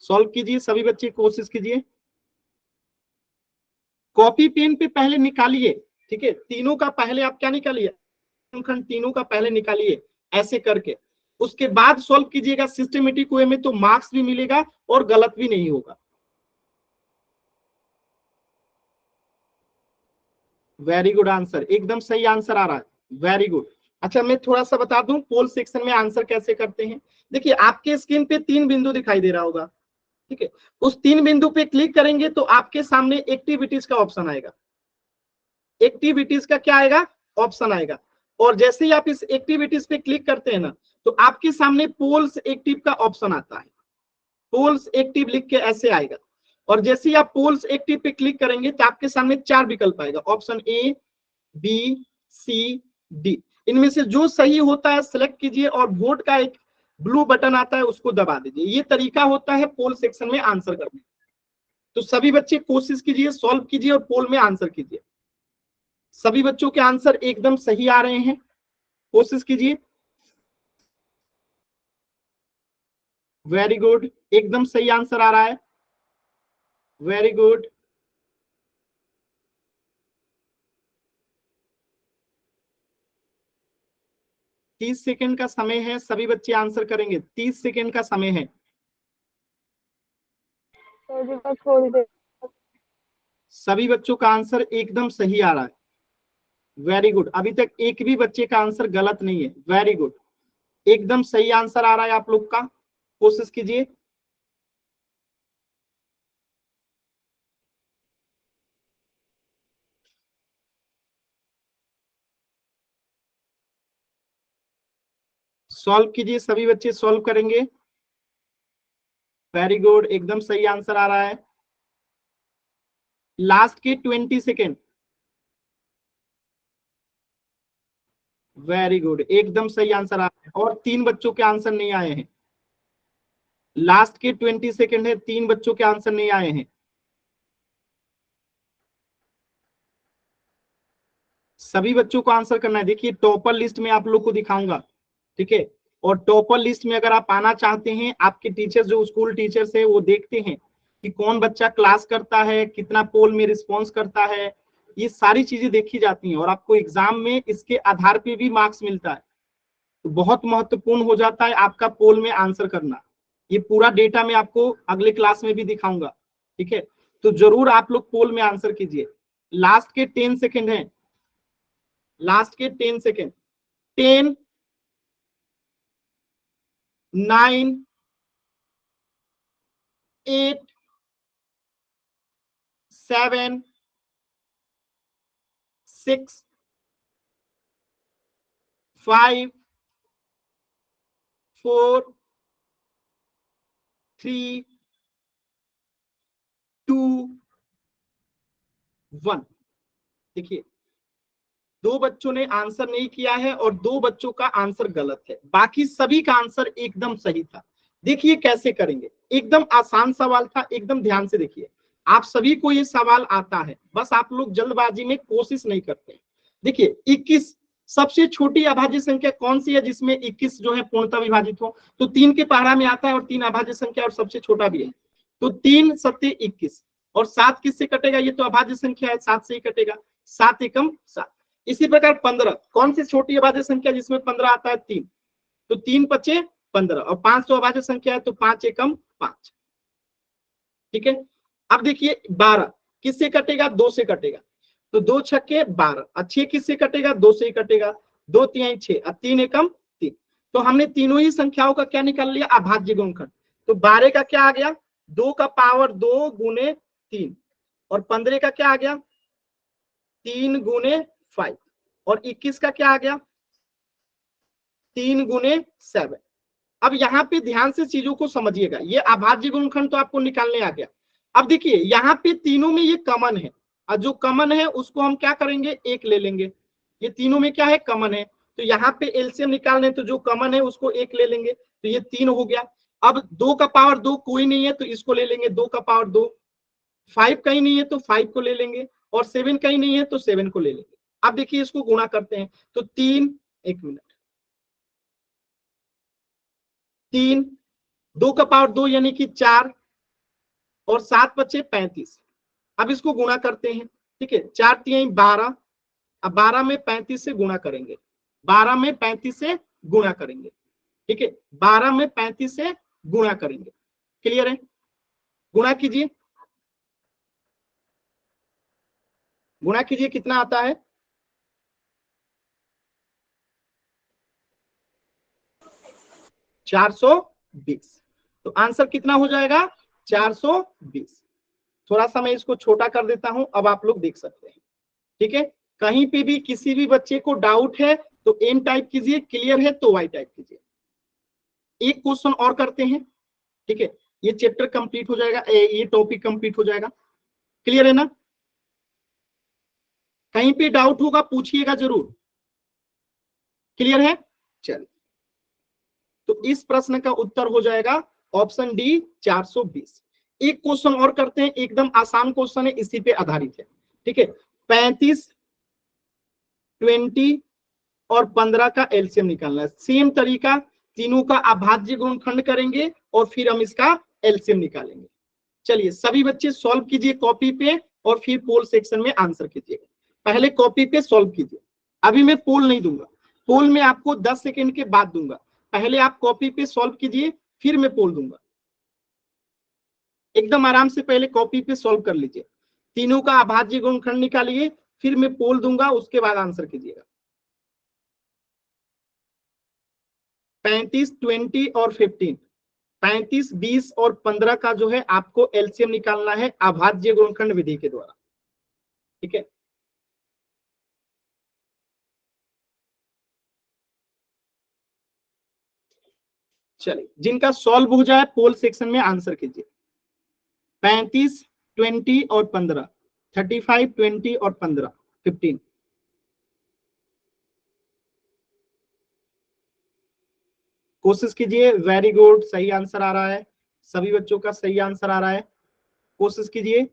सॉल्व कीजिए सभी बच्चे, कोशिश कीजिए। कॉपी पेन पे पहले निकालिए, ठीक है, तीनों का पहले आप क्या निकालिए, खंड तीनों का पहले निकालिए ऐसे करके, उसके बाद सॉल्व कीजिएगा सिस्टमेटिक वे में, तो मार्क्स भी मिलेगा और गलत भी नहीं होगा। वेरी गुड आंसर, एकदम सही आंसर आ रहा है, वेरी गुड। अच्छा मैं थोड़ा सा बता दूं पोल सेक्शन में आंसर कैसे करते हैं। देखिए आपके स्क्रीन पे 3 बिंदु दिखाई दे रहा होगा, ठीक है, उस 3 बिंदु पे क्लिक करेंगे तो आपके सामने एक्टिविटीज का ऑप्शन आएगा। एक्टिविटीज का क्या आएगा, ऑप्शन आएगा। और जैसे ही आप इस एक्टिविटीज पे क्लिक करते हैं ना, तो आपके सामने पोल्स एक्टिव का ऑप्शन आता है। पोल्स एक्टिव लिख के ऐसे आएगा, और जैसे ही आप पोल्स एक्टिव पे क्लिक करेंगे तो आपके सामने 4 विकल्प आएगा, option A, B, C, D. इनमें से जो सही होता है सिलेक्ट कीजिए, और वोट का एक ब्लू बटन आता है उसको दबा दीजिए। ये तरीका होता है पोल सेक्शन में आंसर करने। तो सभी बच्चे कोशिश कीजिए, सॉल्व कीजिए और पोल में आंसर कीजिए। सभी बच्चों के आंसर एकदम सही आ रहे हैं, कोशिश कीजिए। वेरी गुड, एकदम सही आंसर आ रहा है, वेरी गुड। तीस सेकेंड का समय है, सभी बच्चे आंसर करेंगे, 30 सेकेंड का समय है। सभी बच्चों का आंसर एकदम सही आ रहा है, वेरी गुड। अभी तक एक भी बच्चे का आंसर गलत नहीं है, वेरी गुड, एकदम सही आंसर आ रहा है आप लोग का, कोशिश कीजिए। सॉल्व कीजिए सभी बच्चे, सॉल्व करेंगे, वेरी गुड, एकदम सही आंसर आ रहा है। लास्ट के 20 सेकेंड, वेरी गुड, एकदम सही आंसर आ रहा है। और 3 बच्चों के आंसर नहीं आए हैं, लास्ट के 20 सेकेंड है, 3 बच्चों के आंसर नहीं आए हैं। सभी बच्चों को आंसर करना है। देखिए टॉपर लिस्ट में आप लोग को दिखाऊंगा, ठीक है, और टॉपर लिस्ट में अगर आप आना चाहते हैं, आपके टीचर्स जो स्कूल टीचर्स है वो देखते हैं कि कौन बच्चा क्लास करता है, कितना पोल में रिस्पॉन्स करता है, ये सारी चीजें देखी जाती हैं और आपको एग्जाम में इसके आधार पे भी मार्क्स मिलता है। तो बहुत महत्वपूर्ण हो जाता है आपका पोल में आंसर करना। ये पूरा डेटा मैं आपको अगले क्लास में भी दिखाऊंगा, ठीक है। तो जरूर आप लोग पोल में आंसर कीजिए। लास्ट के 10 सेकेंड हैं, लास्ट के 10 सेकेंड। 10, 9, 8, 7, 6, 5, 4, 3, 2, 1। देखिए, 2 बच्चों ने आंसर नहीं किया है और 2 बच्चों का आंसर गलत है, बाकी सभी का आंसर एकदम सही था। देखिए कैसे करेंगे, एकदम आसान सवाल था, एकदम ध्यान से देखिए। आप सभी को ये सवाल आता है, बस आप लोग जल्दबाजी में कोशिश नहीं करते। देखिए 21 सबसे छोटी अभाज्य संख्या कौन सी है जिसमें 21 जो है पूर्णतः विभाजित हो? तो 3 के पहाड़ा में आता है और 3 अभाज्य संख्या और सबसे छोटा भी है। तो 3 सत्ते 21 और 7 किससे कटेगा? ये तो अभाज्य संख्या है, 7 से ही कटेगा। 7 एकम 7। इसी प्रकार 15 कौन सी छोटी अभाज्य संख्या जिसमें 15 आता है? 3। तो 3 पचे 15 और 5 तो अभाज्य संख्या है, तो 5 एकम 5। ठीक है। अब देखिए 12 किससे कटेगा? 2 से कटेगा। तो 2 छक्के 12 और 6 किससे कटेगा? 2 से ही कटेगा। 2 तिहाई 6 और 3 एकम 3। तो हमने तीनों ही संख्याओं का क्या निकाल लिया? अभाज्य गुणनखंड। तो 12 का क्या आ गया? 2 का पावर 2 गुने 3 और 15 का क्या आ गया? 3 गुने 5 और 21 का क्या आ गया? 3 गुने 7। अब यहाँ पे ध्यान से चीजों को समझिएगा, ये अभाज्य गुणनखंड तो आपको निकालने आ गया। अब देखिए यहाँ पे तीनों में ये कॉमन है और जो कॉमन है उसको हम क्या करेंगे? 1 ले लेंगे। ये तीनों में क्या है? कॉमन है। तो यहाँ पे एलसीएम निकालने, तो जो कॉमन है उसको 1 ले लेंगे, तो ये 3 हो गया। अब 2 का पावर 2 कोई नहीं है तो इसको ले लेंगे, 2 का पावर 2। 5 कहीं नहीं है तो 5 को ले लेंगे और 7 कहीं नहीं है तो 7 को ले लेंगे। अब देखिए इसको गुणा करते हैं, तो 3, 1 मिनट, 3, 2 का पावर 2 यानी कि 4 और 7 बचे 35। अब इसको गुणा करते हैं, ठीक है। 4 तिहाई 12, अब 12 में 35 से गुणा करेंगे, 12 में 35 से गुणा करेंगे, ठीक है। 12 में 35 से गुणा करेंगे। क्लियर है? गुणा कीजिए, गुणा कीजिए, कितना आता है? 420। तो आंसर कितना हो जाएगा? 420। थोड़ा सा मैं इसको छोटा कर देता हूं, अब आप लोग देख सकते हैं, ठीक है। कहीं पे भी किसी भी बच्चे को डाउट है तो एन टाइप कीजिए, क्लियर है तो वाई टाइप कीजिए। एक क्वेश्चन और करते हैं, ठीक है। ये चैप्टर कंप्लीट हो जाएगा, ये टॉपिक कंप्लीट हो जाएगा। क्लियर है ना? कहीं पे डाउट होगा पूछिएगा जरूर। क्लियर है? चलिए, तो इस प्रश्न का उत्तर हो जाएगा ऑप्शन डी 420। एक क्वेश्चन और करते हैं, एकदम आसान क्वेश्चन है, इसी पे आधारित है, ठीक है। 35, 20 और 15 का एलसीएम निकालना है। सेम तरीका, तीनों का अभाज्य गुणनखंड करेंगे और फिर हम इसका एलसीएम निकालेंगे। चलिए सभी बच्चे सॉल्व कीजिए कॉपी पे और फिर पोल सेक्शन में आंसर कीजिएगा। पहले कॉपी पे सॉल्व कीजिए, अभी मैं पोल नहीं दूंगा, पोल में आपको 10 सेकेंड के बाद दूंगा। पहले आप कॉपी पे सॉल्व कीजिए, फिर मैं पोल दूंगा। एकदम आराम से पहले कॉपी पे सॉल्व कर लीजिए, तीनों का अभाज्य गुणनखंड निकालिए, फिर मैं पोल दूंगा, उसके बाद आंसर कीजिएगा। 35, 20 और 15, 35, 20 और 15 का जो है आपको एलसीएम निकालना है अभाज्य गुणनखंड विधि के द्वारा, ठीक है। चलिए जिनका सॉल्व हो जाए पोल सेक्शन में आंसर कीजिए। 35, 20 और 15, 35, 20 और 15, 15। कोशिश कीजिए, वेरी गुड, सही आंसर आ रहा है, सभी बच्चों का सही आंसर आ रहा है। कोशिश कीजिए,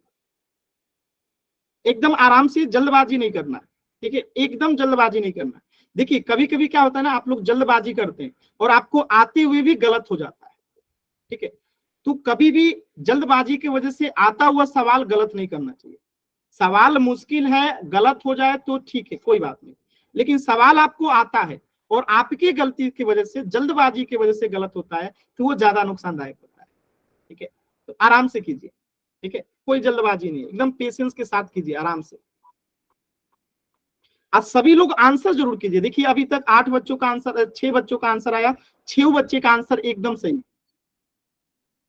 एकदम आराम से, जल्दबाजी नहीं करना, ठीक है, एकदम जल्दबाजी नहीं करना। देखिए कभी कभी क्या होता है ना, आप लोग जल्दबाजी करते हैं और आपको आते हुए भी गलत हो जाता है, ठीक है। तो कभी भी जल्दबाजी की वजह से आता हुआ सवाल गलत नहीं करना चाहिए। सवाल मुश्किल है, गलत हो जाए तो ठीक है, कोई बात नहीं, लेकिन सवाल आपको आता है और आपकी गलती की वजह से, जल्दबाजी की वजह से गलत होता है, तो वो ज्यादा नुकसानदायक होता है, ठीक है। तो आराम से कीजिए, ठीक है, कोई जल्दबाजी नहीं, एकदम पेशेंस के साथ कीजिए, आराम से। आज सभी लोग आंसर जरूर कीजिए। देखिए अभी तक 8 बच्चों का आंसर, 6 बच्चों का आंसर आया, 6 बच्चे का आंसर एकदम सही,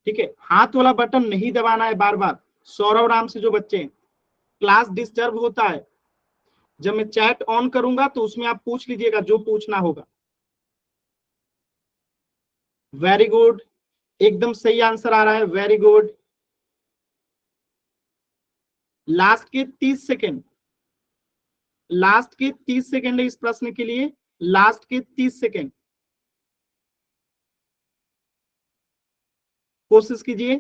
ठीक है। हाथ वाला बटन नहीं दबाना है बार बार। सौरव राम से जो बच्चे हैं, क्लास डिस्टर्ब होता है, जब मैं चैट ऑन करूंगा तो उसमें आप पूछ लीजिएगा जो पूछना होगा। वेरी गुड, एकदम सही आंसर आ रहा है, वेरी गुड। लास्ट के 30 सेकेंड, लास्ट के 30 सेकेंड है इस प्रश्न के लिए, लास्ट के 30 सेकेंड, कोशिश कीजिए।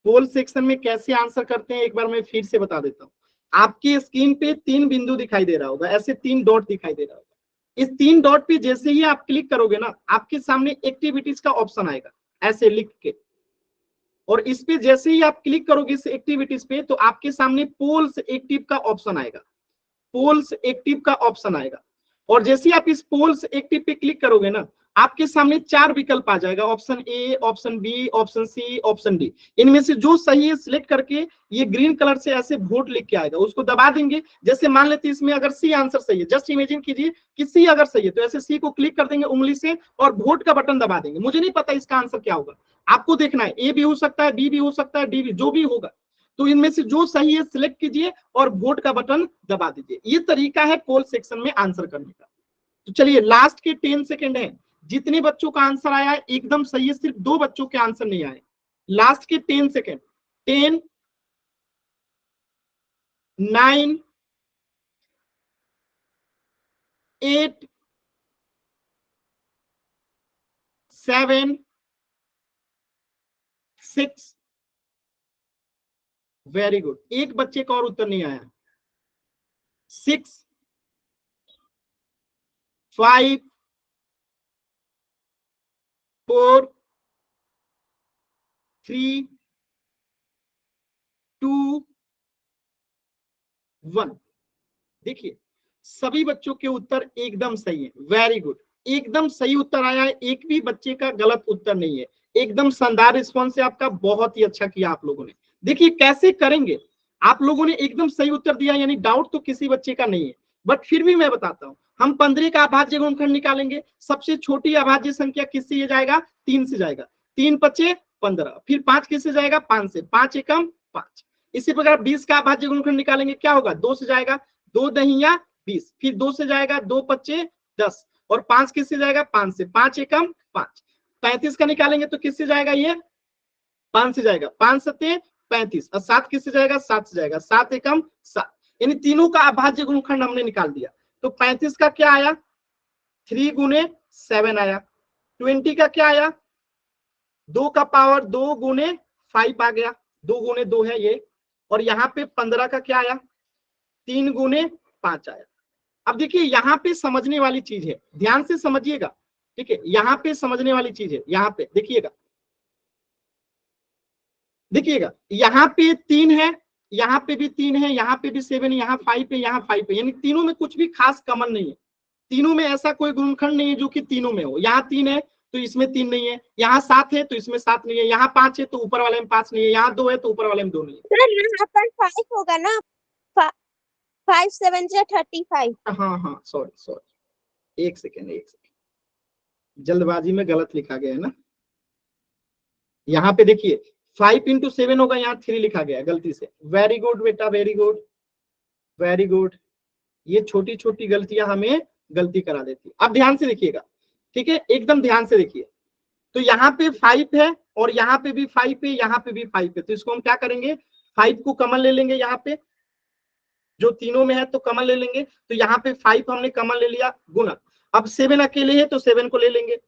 पोल सेक्शन में कैसे आंसर करते हैं एक बार मैं फिर से बता देता हूं। आपकी स्क्रीन पे 3 बिंदु दिखाई दे रहा होगा, ऐसे 3 डॉट दिखाई दे रहा होगा। इस 3 डॉट पे जैसे ही आप क्लिक करोगे ना, आपके सामने एक्टिविटीज का ऑप्शन आएगा ऐसे लिख के, और इस पे जैसे ही आप क्लिक करोगे इस एक्टिविटीज पे, तो आपके सामने पोल्स एक्टिव का ऑप्शन आएगा, पोल्स एक्टिव का ऑप्शन आएगा। और जैसे ही आप इस पोल्स एक्टिव पे क्लिक करोगे ना, आपके सामने 4 विकल्प आ जाएगा, option A, option B, option C, option D. इनमें से जो सही है सिलेक्ट करके ये ग्रीन कलर से ऐसे वोट लिख के आएगा, उसको दबा देंगे। जैसे मान लेते हैं इसमें अगर सी आंसर सही है, जस्ट इमेजिन कीजिए कि सी अगर सही है, तो ऐसे सी को क्लिक कर देंगे उंगली से और वोट का बटन दबा देंगे। मुझे नहीं पता इसका आंसर क्या होगा, आपको देखना है, ए भी हो सकता है, बी भी हो सकता है, डी भी, जो भी होगा। तो इनमें से जो सही है सिलेक्ट कीजिए और वोट का बटन दबा दीजिए। ये तरीका है पोल सेक्शन में आंसर करने का। तो चलिए लास्ट के 10 सेकेंड है, जितने बच्चों का आंसर आया है एकदम सही है, सिर्फ 2 बच्चों के आंसर नहीं आए। लास्ट के 10 सेकेंड, 10, 9, 8, 7, 6, वेरी गुड। एक बच्चे का और उत्तर नहीं आया। 6, 5, 4, 3, 2, 1। देखिए सभी बच्चों के उत्तर एकदम सही है, वेरी गुड, एकदम सही उत्तर आया है, एक भी बच्चे का गलत उत्तर नहीं है। एकदम शानदार रिस्पॉन्स है आपका, बहुत ही अच्छा किया आप लोगों ने। देखिए कैसे करेंगे, आप लोगों ने एकदम सही उत्तर दिया, यानी डाउट तो किसी बच्चे का नहीं है। बट फिर भी मैं बताता हूं, हम 15 का अभाज्य गुणनखंड निकालेंगे। सबसे छोटी अभाज्य संख्या किससे ये जाएगा, 3 से जाएगा। 3 पचे 15, फिर 5 किससे जाएगा, 5 से, 5 एकम 5। इसी प्रकार 20 का अभाज्य गुणनखंड निकालेंगे, क्या होगा, 2 से जाएगा, 2 दहिया 20, फिर 2 से जाएगा, 2 पच्चे 10, और 5 किससे जाएगा, 5 से, 5 एकम 5। 35 का निकालेंगे तो किससे जाएगा, ये 5 से जाएगा, 5 सत्ते 35, और 7 किससे जाएगा, 7 से जाएगा, 7 एकम 7। यानी तीनों का अभाज्य गुणनखंड हमने निकाल दिया। तो 35 का क्या आया, 3 गुने 7 आया। 20 का क्या आया, 2 का पावर 2 गुने 5 आ गया, 2 गुने 2 है ये। और यहाँ पे 15 का क्या आया, 3 गुने 5 आया। अब देखिए यहाँ पे समझने वाली चीज है, ध्यान से समझिएगा, ठीक है, यहाँ पे समझने वाली चीज है, यहाँ पे देखिएगा, देखिएगा यहाँ पे 3 है, यहाँ पे भी 3 है, यहाँ पे भी 7 है, यहाँ 5 है, यहाँ 5 है, यानी तीनों में कुछ भी खास कॉमन नहीं है। तीनों में ऐसा कोई गुणनखंड नहीं है जो कि तीनों में हो। यहाँ 3 है तो इसमें 3 नहीं है, यहाँ 7 है तो इसमें 7 नहीं है, यहाँ 5 है तो ऊपर वाले में 5 नहीं है, यहाँ 2 है तो ऊपर वाले में 2 नहीं है। सर यहाँ पर 5 होगा ना, 5 7 जा 35। हाँ सॉरी, एक सेकेंड, जल्दबाजी में गलत लिखा गया है ना। यहाँ पे देखिए 5 इंटू 7 होगा, यहाँ 3 लिखा गया गलती से। वेरी गुड बेटा, वेरी गुड, वेरी गुड। ये छोटी छोटी गलतियां हमें गलती करा देती। अब ध्यान से देखिएगा, ठीक है, एकदम ध्यान से देखिए। तो यहाँ पे 5 है और यहाँ पे भी 5 है, यहाँ पे भी 5 है, तो इसको हम क्या करेंगे, 5 को कॉमन ले लेंगे, यहाँ पे जो तीनों में है तो कॉमन ले लेंगे। तो यहाँ पे 5 हमने कॉमन ले लिया, गुणा। अब 7 अकेले है तो 7 को ले लेंगे,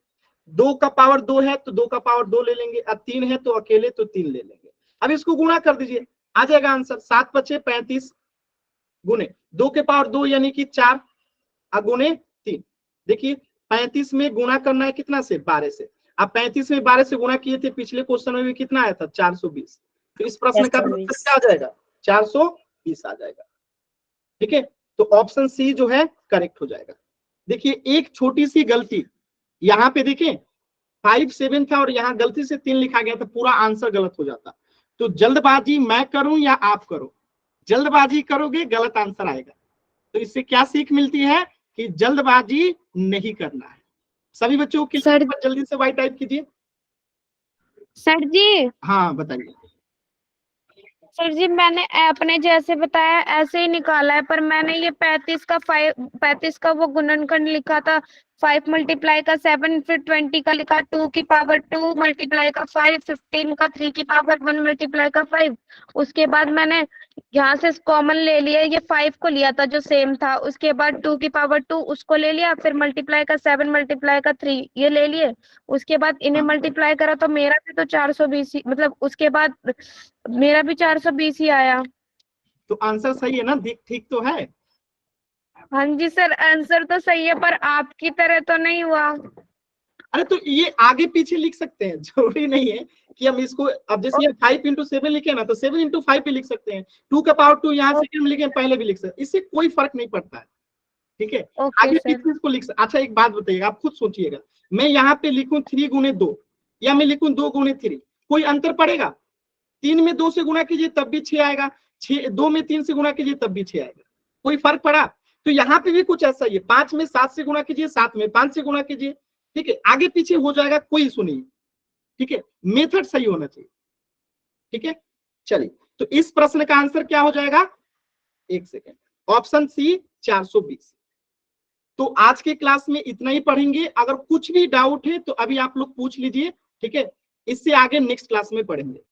2 का पावर 2 है तो 2 का पावर 2 ले लेंगे, अब 3 है तो अकेले तो 3 ले लेंगे। अब इसको गुणा कर दीजिए, आ जाएगा आंसर 7 × 5 = 35 गुने 2 के पावर 2 यानी कि 4 गुने 3। देखिए 35 में गुणा करना है कितना से, 12 से। अब 35 में 12 से गुणा किए थे, पिछले क्वेश्चन में भी कितना आया था, 420। तो इस प्रश्न का उत्तर क्या आ जाएगा, 420 आ जाएगा। ठीक है, तो ऑप्शन सी जो है करेक्ट हो जाएगा। देखिए एक छोटी सी गलती यहाँ पे, देखिए 5 7 था और यहाँ गलती से 3 लिखा गया था, पूरा आंसर गलत हो जाता। तो जल्दबाजी मैं करूं या आप करो, जल्दबाजी करोगे गलत आंसर आएगा। तो इससे क्या सीख मिलती है कि जल्दबाजी नहीं करना है। सभी बच्चों के सर जल्दी से वाई टाइप कीजिए। सर जी, हाँ बताइए। सर जी मैंने अपने जैसे बताया ऐसे ही निकाला है, पर मैंने ये 35 का वो गुणनखंड लिखा था, 5 × का 7, फिर 20 का लिखा, 2 की पावर 2 × का 5, 15 का 3 की पावर 1 × का 5। उसके बाद मैंने यहाँ से कॉमन ले लिया, ये 5 को लिया था जो सेम था, उसके बाद 2 की पावर 2 उसको ले लिया, फिर मल्टीप्लाई का 7 × का 3 ये ले लिए। उसके बाद इन्हें मल्टीप्लाई करा तो मेरा भी तो 420 मतलब उसके बाद मेरा भी 420 ही आया। तो आंसर सही है ना, ठीक तो है। हाँ जी सर, आंसर तो सही है, पर आपकी तरह तो नहीं हुआ। अरे तो ये आगे पीछे लिख सकते हैं, जरूरी नहीं है कि हम इसको, अब जैसे ये 5 × 7 लिखे ना, तो 7 × 5 भी लिख सकते हैं, 2 का पावर 2 यहाँ सेकंड में लिखे पहले भी लिख सकते हैं, इससे कोई फर्क नहीं पड़ता है। ठीक है, आगे पीछे इसको लिख सकते। अच्छा एक बात बताइएगा, आप खुद सोचिएगा, मैं यहाँ पे लिखूं 3 × 2 या मैं लिखूं 2 × 3, कोई अंतर पड़ेगा? 3 में 2 से गुणा कीजिए तब भी 6 आएगा, 2 में 3 से गुणा कीजिए तब भी 6 आएगा, कोई फर्क पड़ा? तो यहाँ पे भी कुछ ऐसा ही है, 5 में 7 से गुणा कीजिए, 7 में 5 से गुणा कीजिए। ठीक है, आगे पीछे हो जाएगा, कोई इशू नहीं। ठीक है, मेथड सही होना चाहिए। ठीक है, चलिए तो इस प्रश्न का आंसर क्या हो जाएगा, एक सेकेंड, ऑप्शन सी 420। तो आज के क्लास में इतना ही पढ़ेंगे, अगर कुछ भी डाउट है तो अभी आप लोग पूछ लीजिए। ठीक है, इससे आगे नेक्स्ट क्लास में पढ़ेंगे।